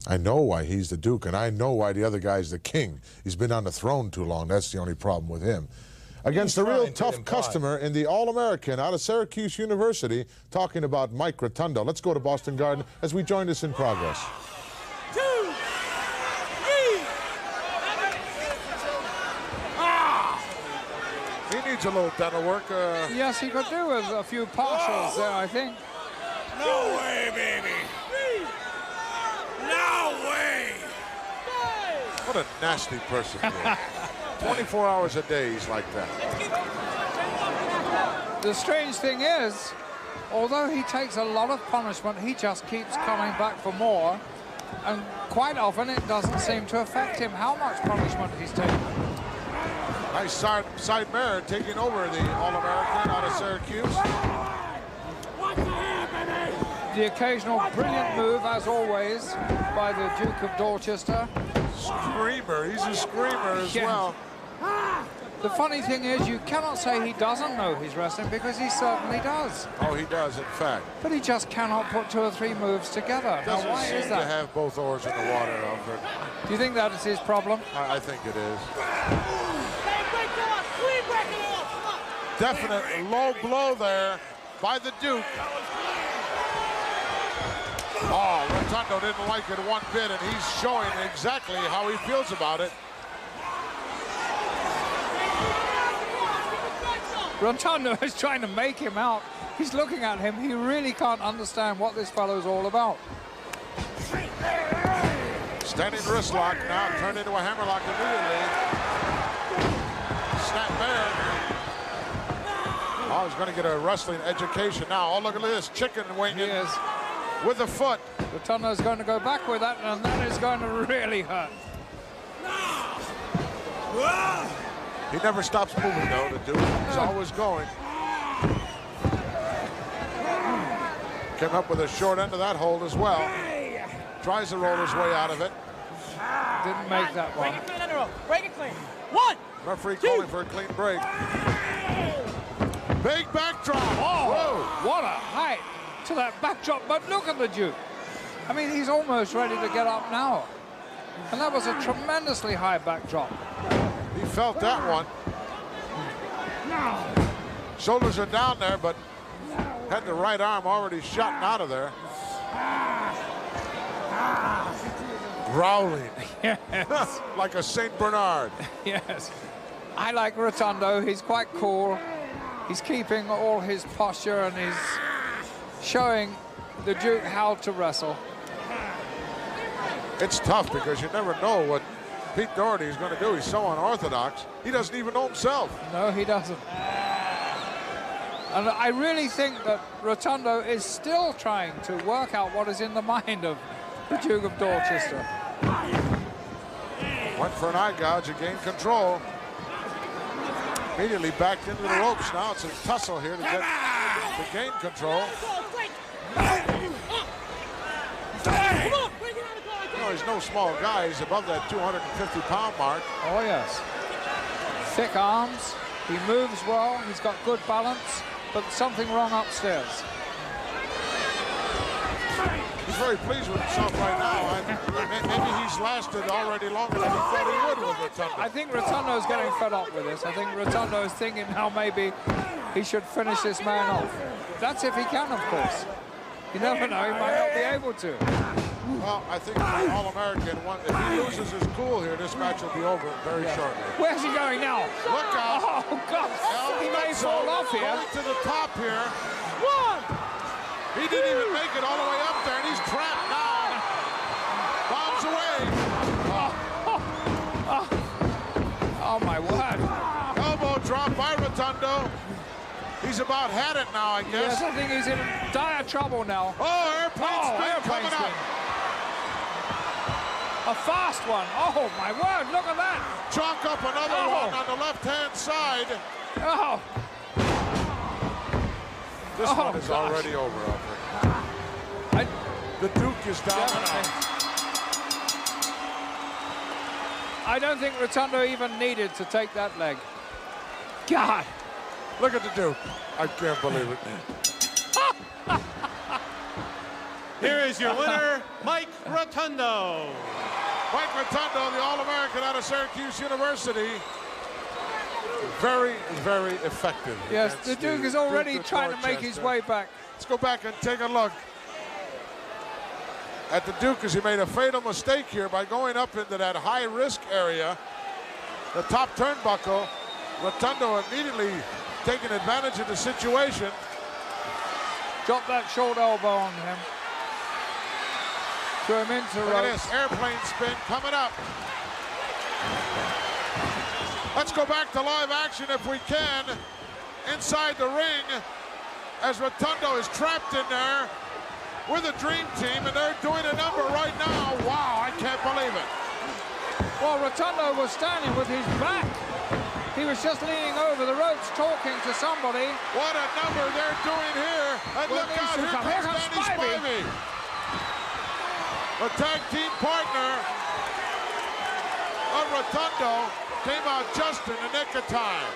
I know why he's the Duke, and I know why the other guy's the king. He's been on the throne too long. That's the only problem with him. Against a real tough customer in the All-American out of Syracuse University, talking about Mike Rotundo. Let's go to Boston Garden as we join us in progress. 2, 3. He needs a little dental work. Yes, he could do with a few partials there, I think. No way, baby. No way. What a nasty person he is. 24 hours a day, he's like that. The strange thing is, although he takes a lot of punishment, he just keeps coming back for more. And quite often, it doesn't seem to affect him how much punishment he's taking. Nice side mirror taking over the All-American out of Syracuse. The occasional brilliant move, as always, by the Duke of Dorchester. Screamer, he's a screamer as well. The funny thing is, you cannot say he doesn't know he's wrestling, because he certainly does. Oh, he does, in fact. But he just cannot put 2 or 3 moves together. Now, why is that? Doesn't seem to have both oars in the water, Alfred. Do you think that is his problem? I think it is. Definite low blow there by the Duke. Oh, Rotundo didn't like it one bit, and he's showing exactly how he feels about it. Rotundo is trying to make him out. He's looking at him. He really can't understand what this fellow's all about. Standing wrist lock now, turned into a hammerlock immediately. Snap there. Oh, he's going to get a wrestling education now. Oh, look at this, chicken winging. He is. With the foot. Rotundo's going to go back with that, and that is going to really hurt. He never stops moving, though, the Duke. He's always going. Came up with a short end of that hold as well. Tries to roll his way out of it. Didn't make that one. Break it clean, Underoath. Break it clean. 1, Referee 2. calling for a clean break. Big backdrop. Oh, whoa. What a height to that backdrop. But look at the Duke. I mean, he's almost ready to get up now. And that was a tremendously high backdrop. He felt that one. Shoulders are down there, but had the right arm already shot out of there. Growling. Yes. Like a St. Bernard. Yes. I like Rotundo. He's quite cool. He's keeping all his posture, and he's showing the Duke how to wrestle. It's tough because you never know what Pete Doherty is going to do. He's so unorthodox. He doesn't even know himself. No, he doesn't. And I really think that Rotundo is still trying to work out what is in the mind of the Duke of Dorchester. Went for an eye gouge and gained control. Immediately backed into the ropes. Now it's a tussle here to gain control. No, he's no small guy. He's above that 250-pound mark. Oh, yes. Thick arms. He moves well. He's got good balance, but something wrong upstairs. very pleased with himself right now. Maybe he's lasted already longer than he thought he would with Rotundo. I think Rotundo's getting fed up with this. I think Rotundo is thinking now maybe he should finish this man off. That's if he can, of course. You never know, he might not be able to. Well, I think the All-American, if he loses his cool here, this match will be over very shortly. Where's he going now? Look out. Oh, God. He may fall off here. Going to the top here. One. He didn't even make it all the way up there, and he's trapped now. Bombs away. Oh, my word. Elbow drop by Rotundo. He's about had it now, I guess. Yes, I think he's in dire trouble now. Oh, airplane spin coming up. A fast one. Oh, my word, look at that. Chalk up another one on the left-hand side. Oh. This one is already over, Alfred. The Duke is down and out. I don't think Rotundo even needed to take that leg. God. Look at the Duke. I can't believe it. Here is your winner, Mike Rotundo. Mike Rotundo, the All-American out of Syracuse University. Very, very effective. Yes, the Duke is already trying to make his way back. Let's go back and take a look at the Duke as he made a fatal mistake here by going up into that high-risk area, the top turnbuckle. Rotundo immediately taking advantage of the situation. Drop that short elbow on him. Threw him into Look at this airplane spin coming up. Let's go back to live action if we can. Inside the ring as Rotundo is trapped in there with a dream team, and they're doing a number right now. Wow, I can't believe it. Well, Rotundo was standing with his back. He was just leaning over the ropes talking to somebody. What a number they're doing here. And look out, here comes Danny Spivey. The tag team partner of Rotundo came out just in the nick of time.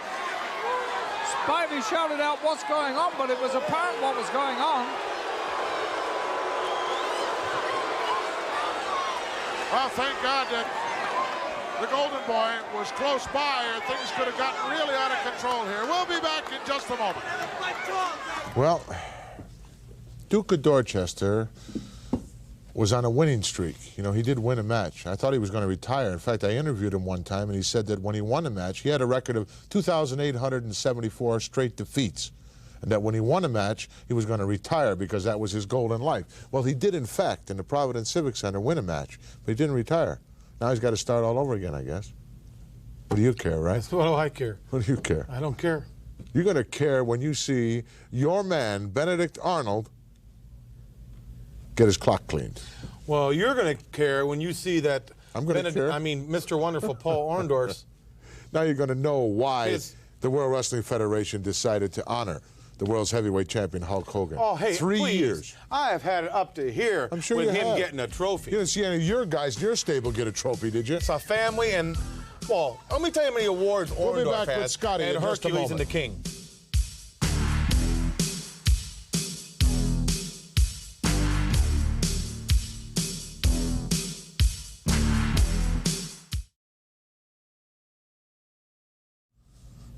Spivey shouted out what's going on, but it was apparent what was going on. Well, thank God that the Golden Boy was close by, or things could have gotten really out of control here. We'll be back in just a moment. Well, Duke of Dorchester was on a winning streak. You know, he did win a match. I thought he was going to retire. In fact, I interviewed him one time, and he said that when he won a match, he had a record of 2,874 straight defeats, and that when he won a match, he was going to retire because that was his goal in life. Well, he did, in fact, in the Providence Civic Center, win a match, but he didn't retire. Now he's got to start all over again, I guess. What do you care, right? What do I care? What do you care? I don't care. You're going to care when you see your man, Benedict Arnold, get his clock cleaned. Well, you're going to care when you see that. I'm going to care. I mean, Mr. Wonderful Paul Orndorff. Now you're going to know why the World Wrestling Federation decided to honor the world's heavyweight champion, Hulk Hogan. Oh, hey, 3 please. years. I have had it up to here I'm sure with you him have. getting a trophy. You didn't see any of your guys in your stable get a trophy, did you? It's a family, and, well, let me tell you how many awards We'll be Orndorff back with has, Scotty and in just a Hercules and the moment. King.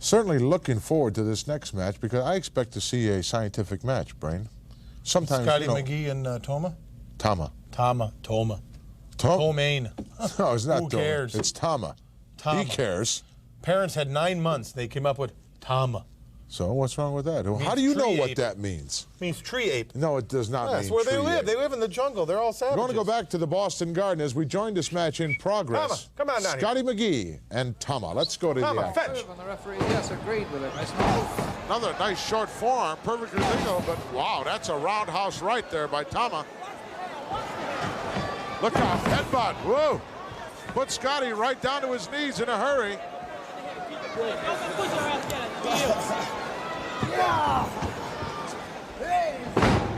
Certainly looking forward to this next match because I expect to see a scientific match, Brain. Sometimes, Scotty you know, McGhee and Tama? Tama. Toma. Tomaine. No, it's not Who Toma. cares? It's Tama. Tama. He cares. Parents had 9 months. They came up with Tama. So what's wrong with that? How do you know tree what ape. that means? It means tree ape. No, it does not mean That's where they tree live. ape. They live in the jungle. They're all savages. We're going to go back to the Boston Garden as we join this match in progress. Tama, come on down Scotty McGhee and Tama. Let's go to Tama, the action. fetch. And the referee, yes, agreed with him. It's not. Another nice short forearm, perfectly legal, but wow, that's a roundhouse right there by Tama. Look out, headbutt, whoa. Put Scotty right down to his knees in a hurry.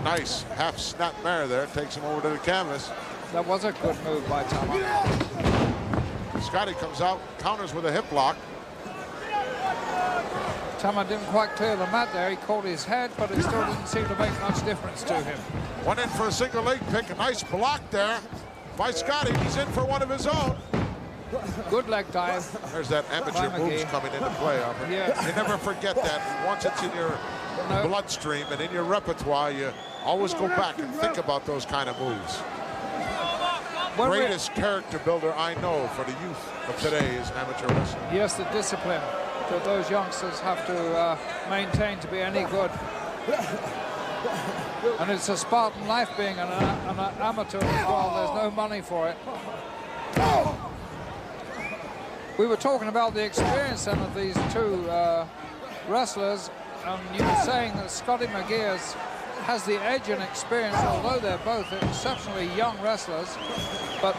Nice half snap mare there, takes him over to the canvas. That was a good move by Tama. Scotty comes out, counters with a hip lock. Tama didn't quite clear the mat there. He caught his head, but it still didn't seem to make much difference to him. Went in for a single leg pick. A nice block there by Scotty. He's in for one of his own. Good leg dive. There's that amateur moves coming into play. Yes. You never forget that. Once it's in your bloodstream and in your repertoire, you always go back and think about those kind of moves. Greatest character builder I know for the youth of today is amateur wrestling. Yes, the discipline that those youngsters have to maintain to be any good. And it's a Spartan life being an amateur as well. There's no money for it. We were talking about the experience then of these two wrestlers, and you were saying that Scotty McGhee has the edge in experience, although they're both exceptionally young wrestlers. But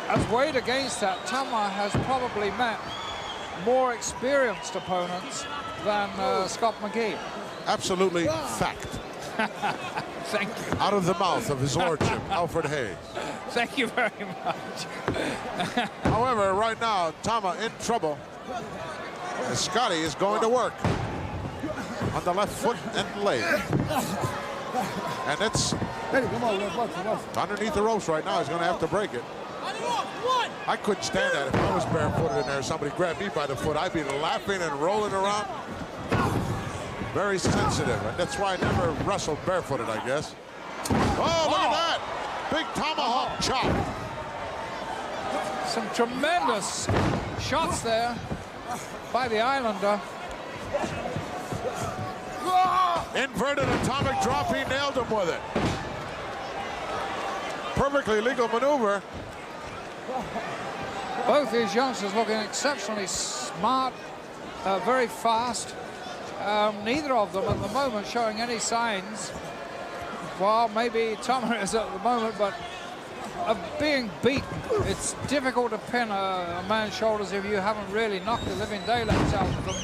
as weighed against that, Tama has probably met more experienced opponents than Scott McGhee. Absolutely fact. Thank you. Out of the mouth of his lordship, Alfred Hayes. Thank you very much. However, right now, Tama in trouble. And Scotty is going to work on the left foot and leg. And it's underneath the ropes right now. He's going to have to break it. I couldn't stand that. If I was barefooted in there, somebody grabbed me by the foot, I'd be laughing and rolling around. Very sensitive, and that's why I never wrestled barefooted, I guess. Oh, look at that! Big tomahawk chop. Some tremendous shots there by the Islander. Inverted atomic drop, he nailed him with it. Perfectly legal maneuver. Both these youngsters looking exceptionally smart, very fast. Neither of them at the moment showing any signs. Well, maybe Tama is at the moment, but of being beaten. It's difficult to pin a man's shoulders if you haven't really knocked the living daylights out of them.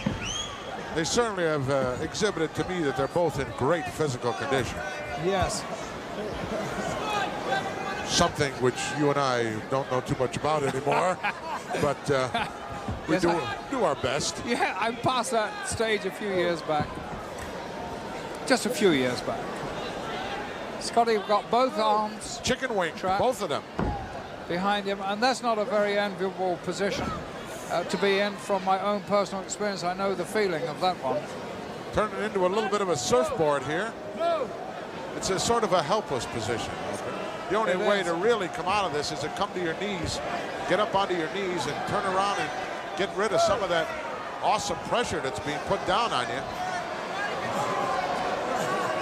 They certainly have exhibited to me that they're both in great physical condition. Yes. Something which you and I don't know too much about anymore, but we Yes, do our best. Yeah, I'm past that stage a few years back. Just a few years back. Scotty got both arms. Chicken wing, both of them. Behind him, and that's not a very enviable position to be in from my own personal experience. I know the feeling of that one. Turning it into a little bit of a surfboard here. It's a sort of a helpless position. The only way to really come out of this is to come to your knees, get up onto your knees and turn around and get rid of some of that awesome pressure that's being put down on you.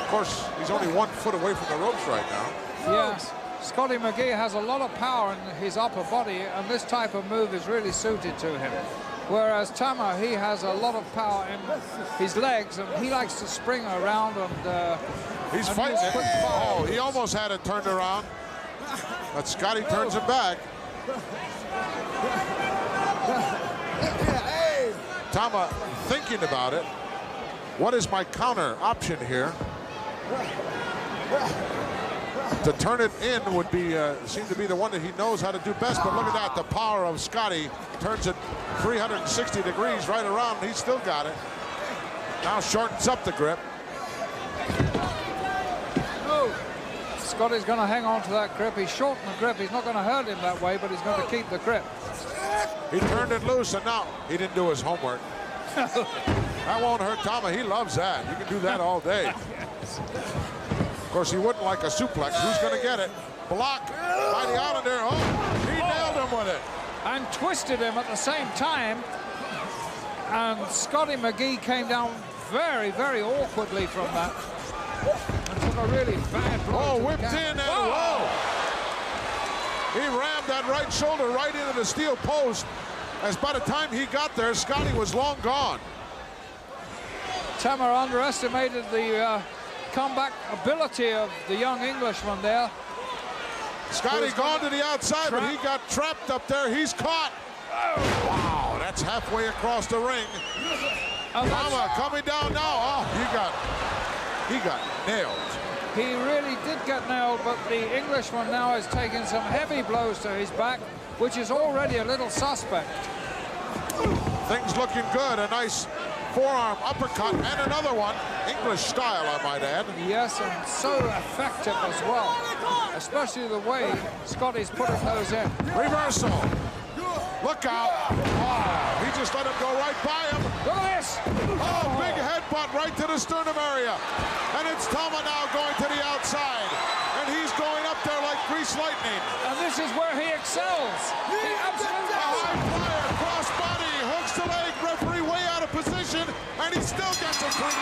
Of course, he's only 1 foot away from the ropes right now. Yes, Scotty McGhee has a lot of power in his upper body, and this type of move is really suited to him. Whereas Tama, he has a lot of power in his legs, and he likes to spring around and he's fighting. Oh, he almost had it turned around, but Scotty turns him back. Tama thinking about it. What is my counter option here? To turn it in would be seem to be the one that he knows how to do best. But look at that, the power of Scotty turns it 360 degrees right around. He's still got it. Now shortens up the grip. Scotty's going to hang on to that grip. He's shortened the grip. He's not going to hurt him that way, but he's going to keep the grip. He turned it loose, and now he didn't do his homework. That won't hurt Tama. He loves that. You can do that all day. Of course, he wouldn't like a suplex. Who's going to get it? Block by the Islander. Oh, he nailed him with it. And twisted him at the same time. And Scotty McGhee came down very, very awkwardly from that. And took a really bad blow. Oh, whipped in and whoa! He rammed that right shoulder right into the steel post. As by the time he got there, Scotty was long gone. Tama underestimated the comeback ability of the young Englishman there. Scotty gone to the outside, but he got trapped up there. He's caught. Wow, that's halfway across the ring. Tama coming down now. Oh, he got nailed. He really did get nailed, but the Englishman now is taking some heavy blows to his back, which is already a little suspect. Things looking good. A nice forearm uppercut and another one. English style, I might add. Yes, and so effective as well. Especially the way Scotty's putting those in. Reversal. Look out. Oh, he just let him go right by him. Look at this. Oh, big headbutt right to the sternum area. And it's Tama now going to the outside. And he's going up there like grease lightning. And this is where he excels. He absolutely high flyer, cross body, hooks the leg, referee way out of position, and he still gets a quick.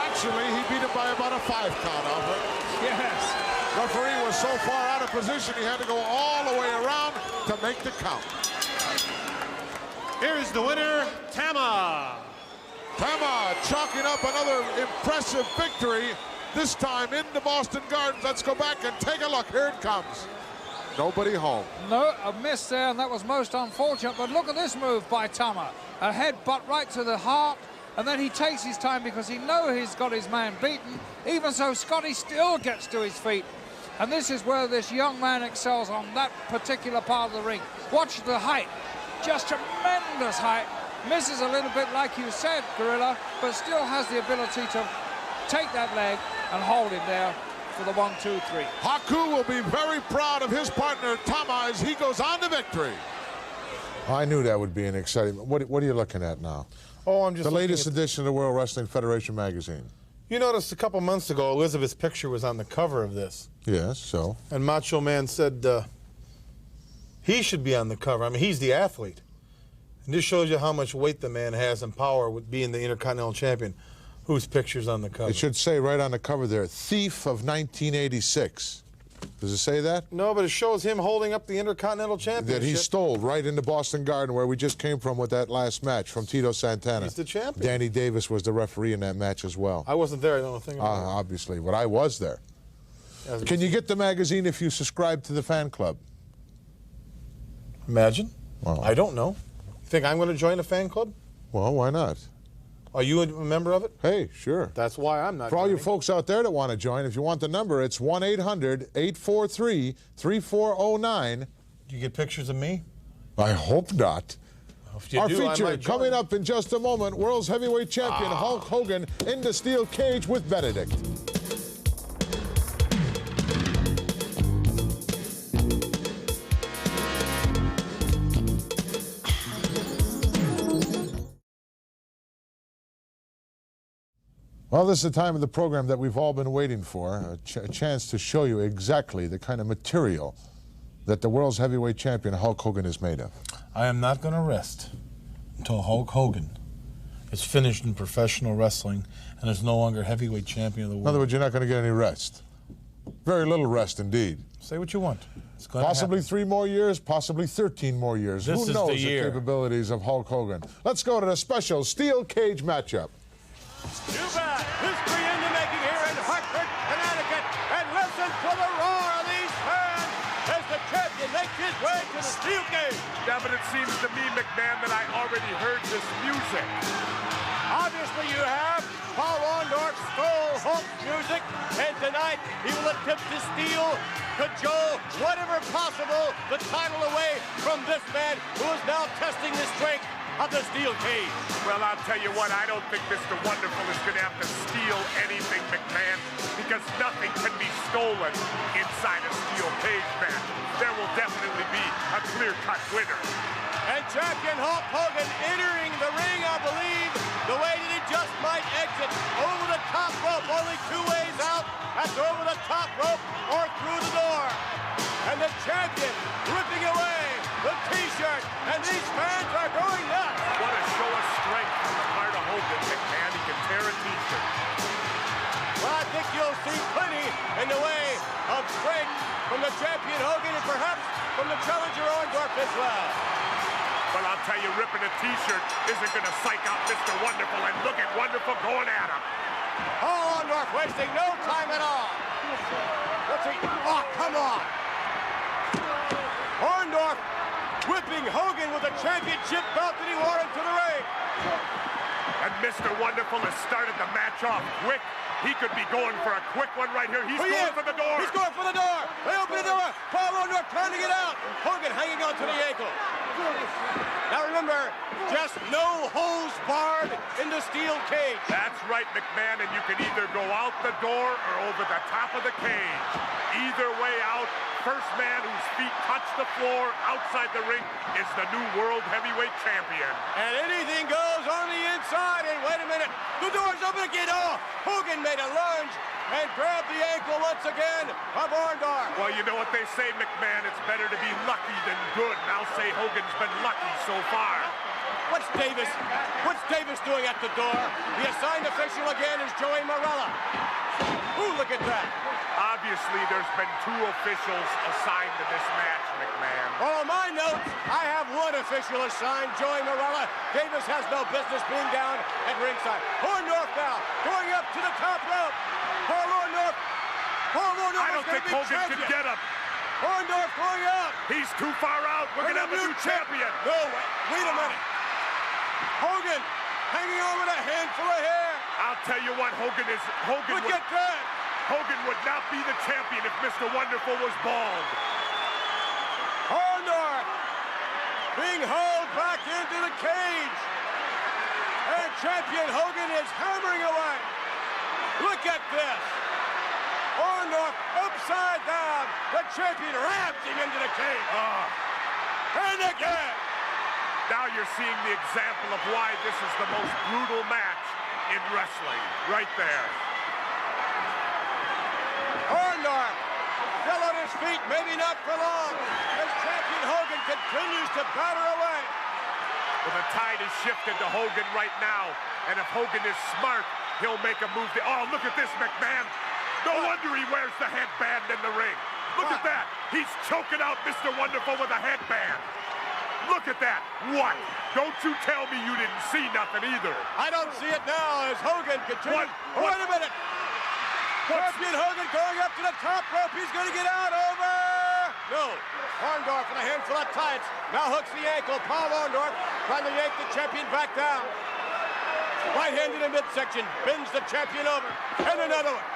Actually, he beat him by about a 5 count, Alfred. Yes. Referee was so far out of position, he had to go all the way around to make the count. Here's the winner, Tama. Tama chalking up another impressive victory, this time in the Boston Gardens. Let's go back and take a look. Here it comes. Nobody home. No, a miss there, and that was most unfortunate. But look at this move by Tama. A headbutt right to the heart, and then he takes his time because he knows he's got his man beaten. Even so, Scotty still gets to his feet. And this is where this young man excels on that particular part of the ring. Watch the height. Just tremendous height. Misses a little bit, like you said, Gorilla, but still has the ability to take that leg and hold him there for the 1, 2, 3. Haku will be very proud of his partner, Tama, as he goes on to victory. I knew that would be an exciting... What are you looking at now? Oh, I'm just the latest edition of the World Wrestling Federation magazine. You noticed a couple months ago, Elizabeth's picture was on the cover of this. Yes, so? And Macho Man said he should be on the cover. I mean, he's the athlete. And this shows you how much weight the man has and power with being the Intercontinental Champion. Whose picture's on the cover? It should say right on the cover there, Thief of 1986. Does it say that? No, but it shows him holding up the Intercontinental Championship. That he stole right in the Boston Garden where we just came from with that last match from Tito Santana. He's the champion. Danny Davis was the referee in that match as well. I wasn't there, I don't know a thing about it. Obviously, but I was there. Can you get the magazine if you subscribe to the fan club? Imagine. Well, I don't know. You think I'm going to join a fan club? Well, why not? Are you a member of it? Hey, sure. That's why I'm not. For all you folks out there that want to join, if you want the number, it's 1-800-843-3409. Do you get pictures of me? I hope not. Well, if you Our do, feature coming up in just a moment, World's Heavyweight Champion Hulk Hogan in the steel cage with Benedict. Well, this is the time of the program that we've all been waiting for, a chance to show you exactly the kind of material that the world's heavyweight champion Hulk Hogan is made of. I am not going to rest until Hulk Hogan is finished in professional wrestling and is no longer heavyweight champion of the world. In other words, you're not going to get any rest. Very little rest indeed. Say what you want. It's going possibly to 3 more years, possibly 13 more years. This Who is knows the year. capabilities of Hulk Hogan? Let's go to the special steel cage matchup. Too bad. History in the making here in Hartford, Connecticut. And listen to the roar of these fans as the champion makes his way to the steel cage. Yeah, but it seems to me, McMahon, that I already heard this music. Obviously you have. Paul Orndorff stole Hulk's music, and tonight he will attempt to steal, cajole, whatever possible, the title away from this man who is now testing the strength of the steel cage. Well, I'll tell you what, I don't think Mr. Wonderful is going to have to steal anything, McMahon, because nothing can be stolen inside a steel cage match. There will definitely be a clear-cut winner. And champion Hulk Hogan entering the ring, I believe, the way that he just might exit over the top rope. Only 2 ways out. That's over the top rope or through the door. And the champion ripping away the T-shirt, and these fans are going nuts. What a show of strength on the part of Hogan, McMahon. He can tear a T-shirt. Well, I think you'll see plenty in the way of strength from the champion Hogan and perhaps from the challenger Orndorff as well. Well, I'll tell you, ripping a T-shirt isn't going to psych out Mr. Wonderful, and look at Wonderful going at him. Oh, Orndorff wasting no time at all. Let's see. Oh, come on. Orndorff whipping Hogan with a championship belt that he wore into the ring. And Mr. Wonderful has started the match off quick. He could be going for a quick one right here. He's going for the door. He's going for the door. They open the door. Paul Orndorff trying to get out. Hogan hanging on to the ankle. Now remember, just no hose barred in the steel cage. That's right, McMahon, and you can either go out the door or over the top of the cage. Either way out, first man whose feet touch the floor outside the ring is the new World Heavyweight Champion. And anything goes on the inside, and wait a minute, the door's open again. Oh, Hogan made a lunge and grabbed the ankle once again of Orndorff. Well, you know what they say, McMahon, it's better to be lucky than good, and I'll say Hogan's been lucky so far. What's Davis doing at the door? The assigned official again is Joey Marella. Ooh, look at that. Obviously, there's been 2 officials assigned to this match, McMahon. Oh, my notes, I have 1 official assigned, Joey Marella. Davis has no business being down at ringside. Orndorff now, going up to the top rope. Paul Orndorff I don't think Hogan can get him. Orndorff going out. He's too far out. We're going to have a new champion. No, wait a minute. Hogan hanging on with a handful of hair. I'll tell you what, Look at that. Hogan would not be the champion if Mr. Wonderful was bald. Orndorff being hauled back into the cage. And champion Hogan is hammering away. Look at this. Orndorff upside down. The champion rams him into the cage. And again. Now you're seeing the example of why this is the most brutal match in wrestling. Right there. Orndorff still on his feet, maybe not for long, as champion Hogan continues to batter away. Well, the tide is shifted to Hogan right now, and if Hogan is smart, he'll make a move. Oh, look at this, McMahon. No wonder he wears the headband in the ring. Look at that. He's choking out Mr. Wonderful with a headband. Look at that. What? Don't you tell me you didn't see nothing either. I don't see it now as Hogan continues. Wait a minute. Champion Hogan going up to the top rope. He's going to get out over. No. Orndorff with a handful of tights. Now hooks the ankle. Paul Orndorff trying to yank the champion back down. Right hand in the midsection. Bends the champion over. And another one.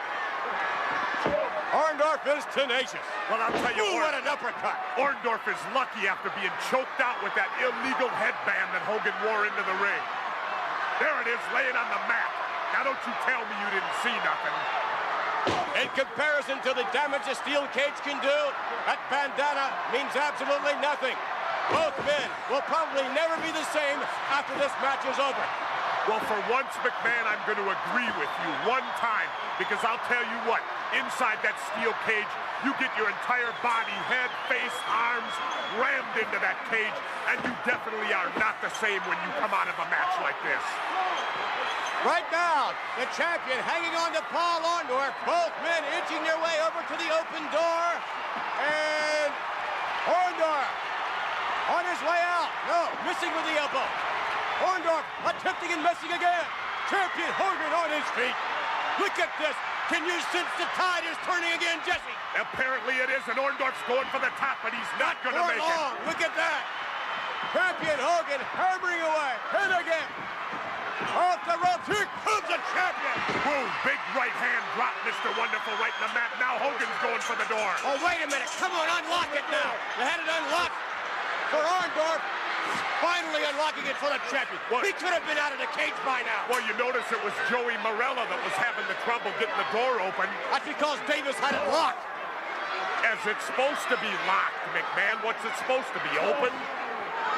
Orndorff is tenacious. Well, I'll tell you what an uppercut. Orndorff is lucky after being choked out with that illegal headband that Hogan wore into the ring. There it is, laying on the mat. Now don't you tell me you didn't see nothing. In comparison to the damage a steel cage can do, that bandana means absolutely nothing. Both men will probably never be the same after this match is over. Well, for once, McMahon, I'm going to agree with you one time, because I'll tell you what, inside that steel cage, you get your entire body, head, face, arms rammed into that cage, and you definitely are not the same when you come out of a match like this. Right now, the champion hanging on to Paul Orndorff, both men inching their way over to the open door, and Orndorff on his way out. No, missing with the elbow. Orndorff attempting and missing again. Champion Hogan on his feet. Look at this. Can you sense the tide is turning again, Jesse? Apparently it is, and Orndorff's going for the top, but he's not going to make it. Look at that. Champion Hogan hammering away. And again. Off the ropes. Here comes the champion. Whoa, big right hand drop, Mr. Wonderful, right in the mat. Now Hogan's going for the door. Oh, wait a minute. Come on, unlock it now. They had it unlocked for Orndorff. Finally unlocking it for the champion. What? He could have been out of the cage by now. Well, you notice it was Joey Marella that was having the trouble getting the door open. That's because Davis had it locked. As it's supposed to be locked, McMahon. What's it supposed to be, open?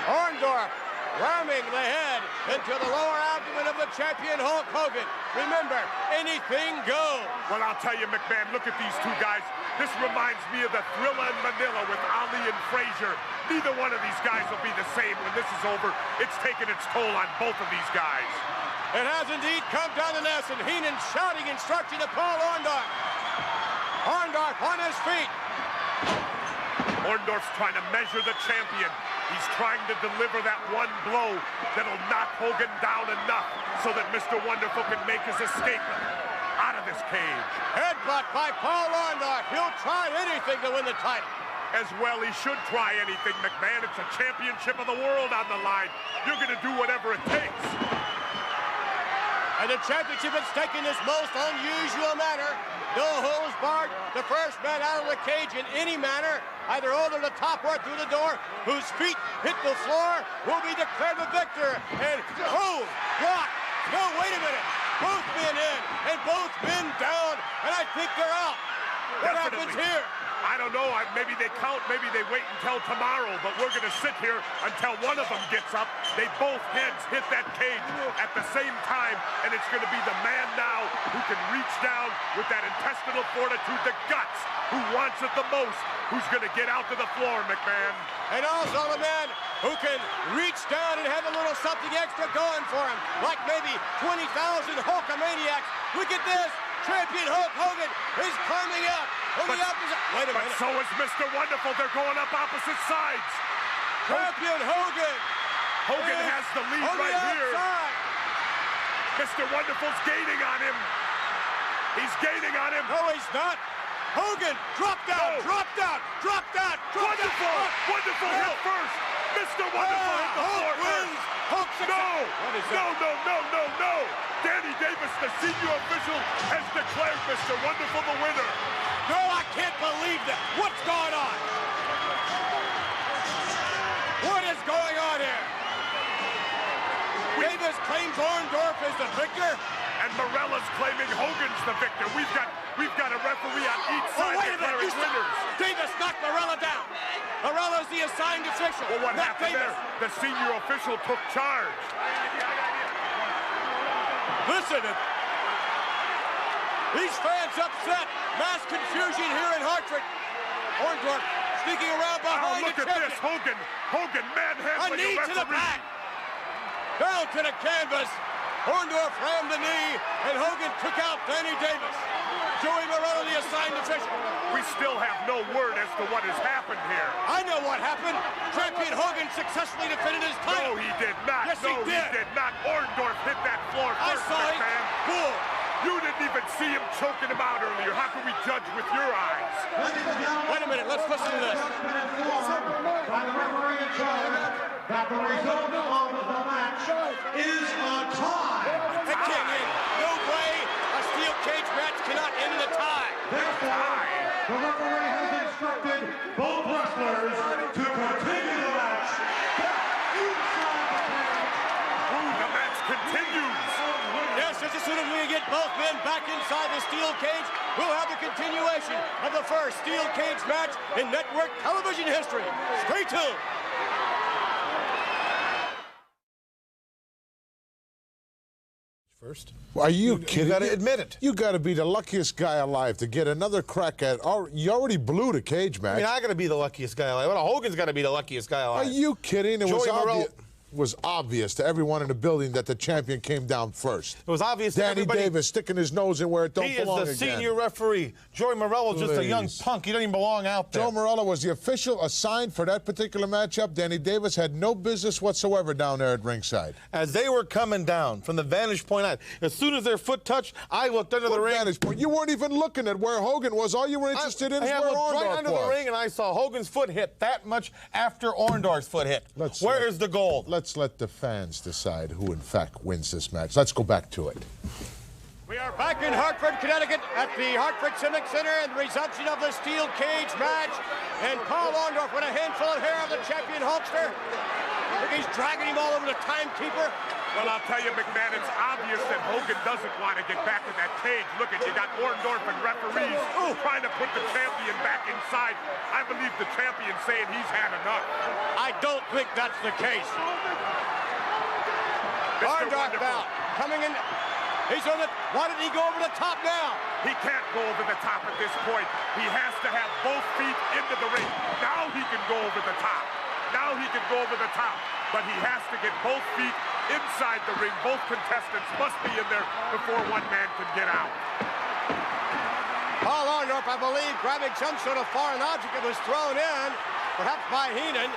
Orndorff ramming the head into the lower abdomen of the champion Hulk Hogan. Remember, anything goes. Well, I'll tell you, McMahon, look at these two guys. This reminds me of the Thrilla in Manila with Ali and Frazier. Neither one of these guys will be the same when this is over. It's taken its toll on both of these guys. It has indeed come down to this, and Heenan shouting instruction to Paul Orndorff. Orndorff on his feet. Orndorff's trying to measure the champion. He's trying to deliver that one blow that'll knock Hogan down enough so that Mr. Wonderful can make his escape out of this cage. Headbutt by Paul Orndorff. He'll try anything to win the title. As well, he should try anything, McMahon. It's a championship of the world on the line. You're going to do whatever it takes. And the championship is taken this most unusual manner. No holds barred. The first man out of the cage in any manner. either over the top or through the door, whose feet hit the floor, will be declared the victor. And oh, block. No, wait a minute. Both men in and both men down, and I think they're out. What happens here? I don't know. Maybe they count. Maybe they wait until tomorrow. But we're going to sit here until one of them gets up. They both heads hit that cage at the same time. And it's going to be the man now who can reach down with that intestinal fortitude, the guts, who wants it the most, who's going to get out to the floor, McMahon. And also the man who can reach down and have a little something extra going for him. Like maybe 20,000 Hulkamaniacs. Look at this. Champion Hulk Hogan is climbing up on the opposite. Wait a minute. But so is Mr. Wonderful. They're going up opposite sides. Champion Hogan. Hogan has the lead right here. Mr. Wonderful's gaining on him. He's gaining on him. No, he's not. Hogan, drop down, drop down, drop down, drop Wonderful, down. Wonderful hit first. Mr. Wonderful hit the floor first. Hulk No. Danny Davis, the senior official, has declared Mr. Wonderful the winner. No, I can't believe that. What's going on? What is going on here? Davis claims Orndorff is the victor. And Morella's claiming Hogan's the victor. We've got a referee on each side declaring winners. Davis knocked Morella down. Morella's the assigned official. Well, what happened there? The senior official took charge. Listen, these fans upset. Mass confusion here in Hartford. Orndorff sneaking around behind look the at this. Hogan manhandling a knee the referee. to the back. Down to the canvas. Orndorff rammed the knee, and Hogan took out Danny Davis. Joey Morella, the assigned official. We still have no word as to what has happened here. I know what happened. Champion Hogan successfully defended his title. No, he did not. Yes, he did not. Orndorff hit that floor first, McMahon. Bull. You didn't even see him choking him out earlier. How can we judge with your eyes? Wait a minute. Let's listen to this. By the referee in charge, that the result of the match is a tie. That can't end. No way. A steel cage match cannot end in a tie. Therefore, the referee has instructed both wrestlers to continue the match. The match continues. Yes, just as soon as we get both men back inside the steel cage, we'll have the continuation of the first steel cage match in network television history. Stay tuned. First. Are you kidding? You got to admit it. You got to be the luckiest guy alive to get another crack at. You already blew the cage match. I mean, I got to be the luckiest guy alive. Well, Hogan's got to be the luckiest guy alive. Are you kidding? It was obvious to everyone in the building that the champion came down first. It was obvious to Danny everybody. Davis sticking his nose in where it don't belong again. He is the senior referee. Joey Morella's just a young punk. He doesn't even belong out there. Joe Morella was the official assigned for that particular matchup. Danny Davis had no business whatsoever down there at ringside. As they were coming down from the vantage point out, as soon as their foot touched, I looked under the ring. Vantage point? You weren't even looking at where Hogan was. All you were interested in is where Orndorff was. Right under the ring, and I saw Hogan's foot hit that much after Orndorff's foot hit. Where is the gold? Let's let the fans decide who, in fact, wins this match. Let's go back to it. We are back in Hartford, Connecticut, at the Hartford Civic Center, and the resumption of the steel cage match. And Paul Orndorff with a handful of hair of the champion Hulkster. Look, he's dragging him all over the timekeeper. Well, I'll tell you, McMahon, it's obvious that Hogan doesn't want to get back in that cage. Look at you got Orndorff and referees trying to put the champion back inside. I believe the champion's saying he's had enough. I don't think that's the case. Orndorff now coming in. He's on it. Why did he go over the top now? He can't go over the top at this point. He has to have both feet into the ring. Now he can go over the top. Now he can go over the top. But he has to get both feet inside the ring. Both contestants must be in there before one man can get out. Paul Orndorff, I believe, grabbing some sort of foreign object that was thrown in, perhaps by Heenan,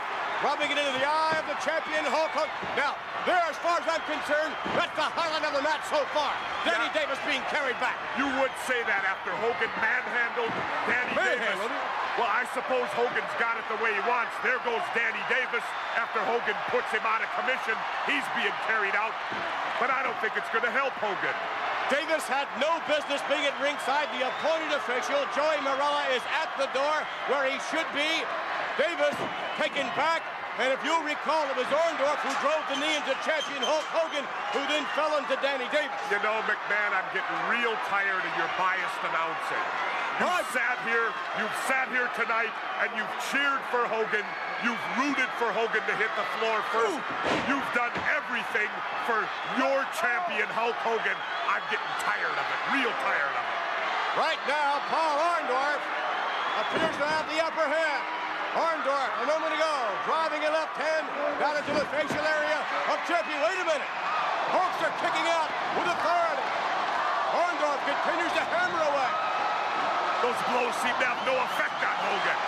rubbing it into the eye of the champion Hulk Hogan. Now, there, as far as I'm concerned, that's the highlight of the match so far. Danny Davis being carried back. You would say that after Hogan manhandled Danny Davis. Well, I suppose Hogan's got it the way he wants. There goes Danny Davis after Hogan puts him out of commission. He's being carried out, but I don't think it's going to help Hogan. Davis had no business being at ringside. The appointed official, Joey Morella, is at the door where he should be. Davis taken back. And if you'll recall, it was Orndorff who drove the knee into champion Hulk Hogan, who then fell into Danny Davis. You know, McMahon, I'm getting real tired of your biased announcing. You've sat here tonight, and you've cheered for Hogan. You've rooted for Hogan to hit the floor first. You've done everything for your champion, Hulk Hogan. I'm getting tired of it, real tired of it. Right now, Paul Orndorff appears to have the upper hand. Orndorff, a moment ago, driving a left hand down into the facial area of champion. Wait a minute. Hawks are kicking out with authority. Orndorff continues to hammer away. Those blows seem to have no effect on Hogan.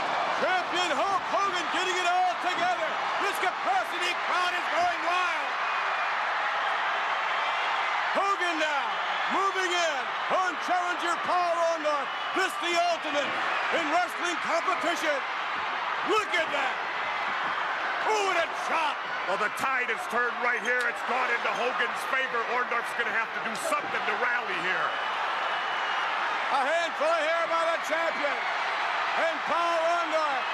Champion Hulk Hogan getting it all together. This capacity crowd is going wild. Hogan now moving in on challenger Paul Orndorff. This the ultimate in wrestling competition. Look at that! Oh, and a chop! Well, the tide has turned right here. It's gone into Hogan's favor. Orndorff's going to have to do something to rally here. A handful of hair by the champion. And Paul Orndorff,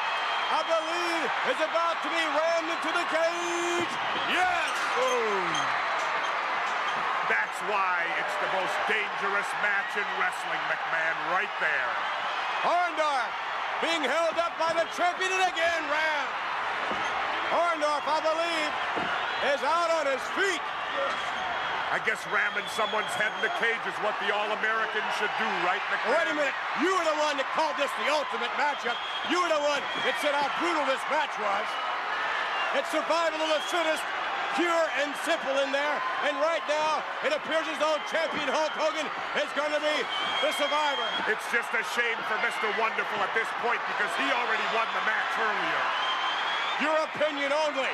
I believe, is about to be rammed into the cage. Yes! Boom! That's why it's the most dangerous match in wrestling, McMahon, right there. Orndorff being held up by the champion and again rammed. Orndorff, I believe, is out on his feet. I guess ramming someone's head in the cage is what the All-American should do, right, McMahon? Wait a minute. You were the one that called this the ultimate matchup. You were the one that said how brutal this match was. It's survival of the fittest, pure and simple in there. And right now, it appears as though champion Hulk Hogan is going to be the survivor. It's just a shame for Mr. Wonderful at this point because he already won the match earlier. Your opinion only.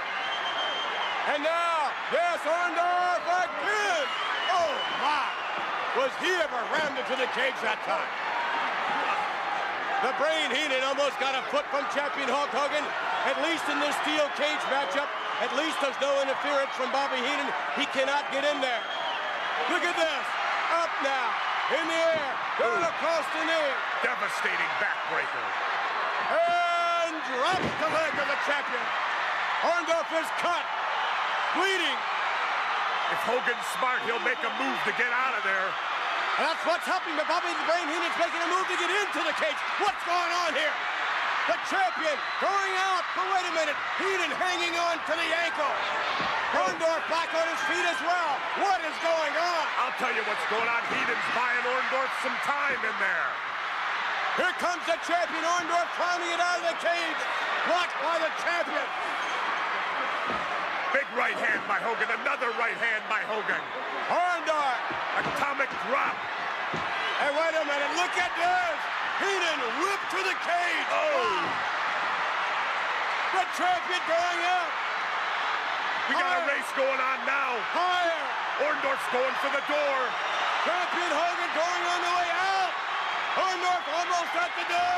And now, yes, Orndorff again. Oh, my. Was he ever rammed into the cage that time? The Brain Heenan almost got a foot from champion Hulk Hogan. At least in this steel cage matchup, at least there's no interference from Bobby Heenan. He cannot get in there. Look at this. Up now. In the air. Going across the knee. Devastating backbreaker. And drops the leg of the champion. Orndorff is cut. Bleeding. If Hogan's smart, he'll make a move to get out of there. And that's what's happening, but Bobby the Brain Heenan's making a move to get into the cage. What's going on here? The champion going out, but wait a minute. Heenan hanging on to the ankle. Orndorff back on his feet as well. What is going on? I'll tell you what's going on. Heenan's buying Orndorff some time in there. Here comes the champion. Orndorff trying to get out of the cage. Blocked by the champion. Big right hand by Hogan. Another right hand by Hogan. Orndorff. Atomic drop. And wait a minute. Look at this. Heenan whipped to the cage. Oh. The champion going out. We got a race going on now. Higher. Orndorff's going for the door. Champion Hogan going on the way out. Orndorff almost at the door.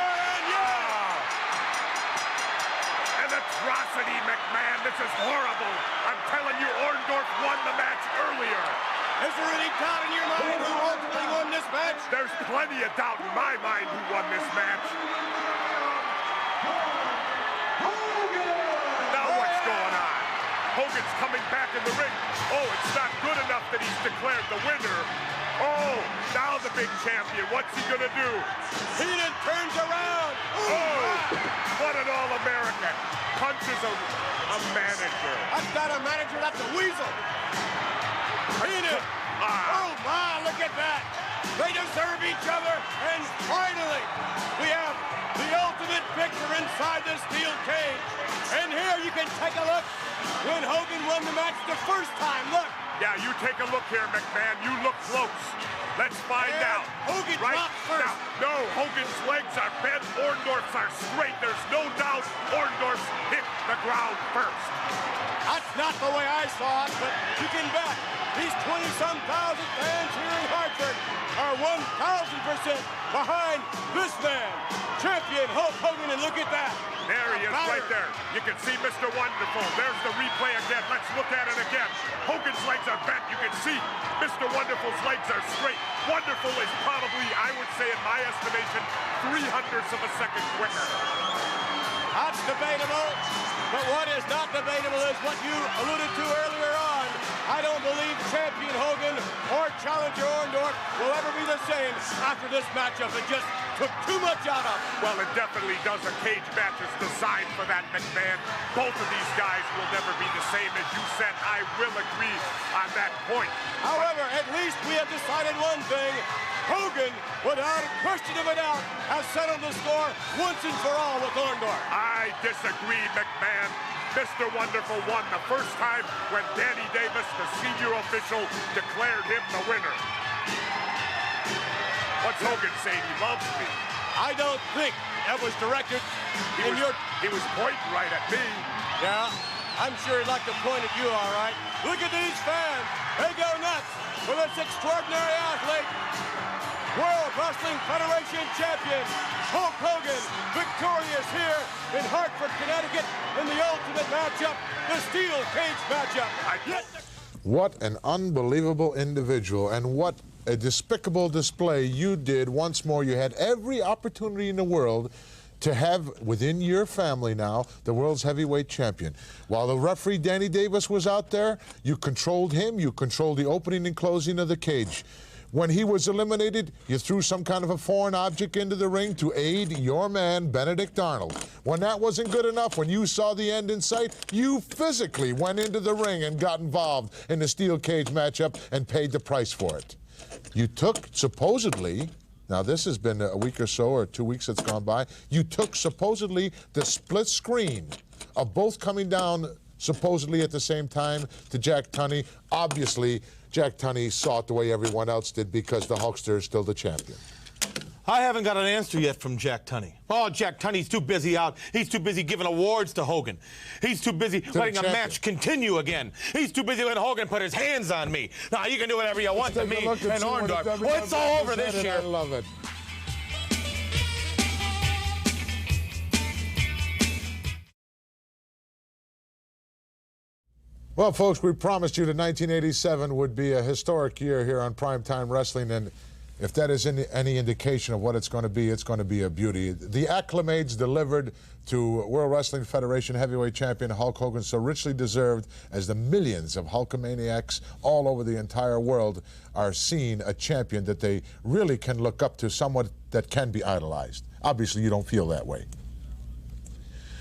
And An atrocity, McMahon. This is horrible. I'm telling you, Orndorff won the match earlier. Is there any doubt in your mind who ultimately won this match? There's plenty of doubt in my mind who won this match. Now what's going on? Hogan's coming back in the ring. Oh, it's not good enough that he's declared the winner. Oh, now the big champion. What's he gonna do? Heenan turns around. Oh, what an All-American. Punches a manager. That's not a manager, that's a weasel. Heenan. Oh my, look at that. They deserve each other. And finally, we have the ultimate victor inside the steel cage. And here you can take a look when Hogan won the match the first time. Look. Yeah, you take a look here, McMahon. You look close. Let's find out. Hogan drops first. No, Hogan's legs are bent. Orndorff's are straight. There's no doubt Orndorff's hit the ground first. That's not the way I saw it, but you can bet these 20-some thousand fans here in Hartford are 1,000% behind this man, champion Hulk Hogan, and look at that. There he is right there. You can see Mr. Wonderful. There's the replay again. Let's look at it again. Hogan's legs are bent. You can see Mr. Wonderful's legs are straight. Wonderful is probably, I would say in my estimation, 0.03 of a second quicker. That's debatable. But what is not debatable is what you alluded to earlier on. I don't believe champion Hogan or challenger Orndorff will ever be the same after this matchup. It just took too much out of them. Well, it definitely does. A cage match is designed for that, McMahon. Both of these guys will never be the same, as you said. I will agree on that point. However, at least we have decided one thing. Hogan, without a question of a doubt, has settled the score once and for all with Orndorff. I disagree, McMahon. Mr. Wonderful won the first time when Danny Davis, the senior official, declared him the winner. What's Hogan saying? He loves me. I don't think that was directed He was pointing right at me. Yeah, I'm sure he'd like to point at you, all right. Look at these fans. They go nuts for this extraordinary athlete. World Wrestling Federation champion, Hulk Hogan, victorious here in Hartford, Connecticut, in the ultimate matchup, the steel cage matchup. What an unbelievable individual, and what a despicable display you did. Once more, you had every opportunity in the world to have within your family now the world's heavyweight champion. While the referee Danny Davis was out there, you controlled him, you controlled the opening and closing of the cage. When he was eliminated, you threw some kind of a foreign object into the ring to aid your man, Benedict Arnold. When that wasn't good enough, when you saw the end in sight, you physically went into the ring and got involved in the steel cage matchup and paid the price for it. You took, supposedly, now this has been a week or so, or 2 weeks that's gone by, you took supposedly the split screen of both coming down supposedly at the same time to Jack Tunney. Obviously, Jack Tunney saw it the way everyone else did because the Hulkster is still the champion. I haven't got an answer yet from Jack Tunney. Oh, Jack Tunney's too busy out. He's too busy giving awards to Hogan. He's too busy letting a match continue again. He's too busy letting Hogan put his hands on me. Now, you can do whatever you want to me and Orndorff. Well, it's all over this year. I love it. Well, folks, we promised you that 1987 would be a historic year here on Prime Time Wrestling, and if that is any indication of what it's going to be a beauty. The acclamations delivered to World Wrestling Federation heavyweight champion Hulk Hogan, so richly deserved, as the millions of Hulkamaniacs all over the entire world are seeing a champion that they really can look up to, someone that can be idolized. Obviously, you don't feel that way.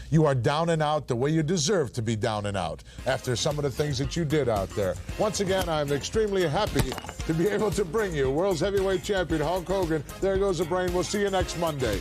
You are down and out the way you deserve to be down and out after some of the things that you did out there. Once again, I'm extremely happy to be able to bring you World's Heavyweight Champion Hulk Hogan. There goes the brain. We'll see you next Monday.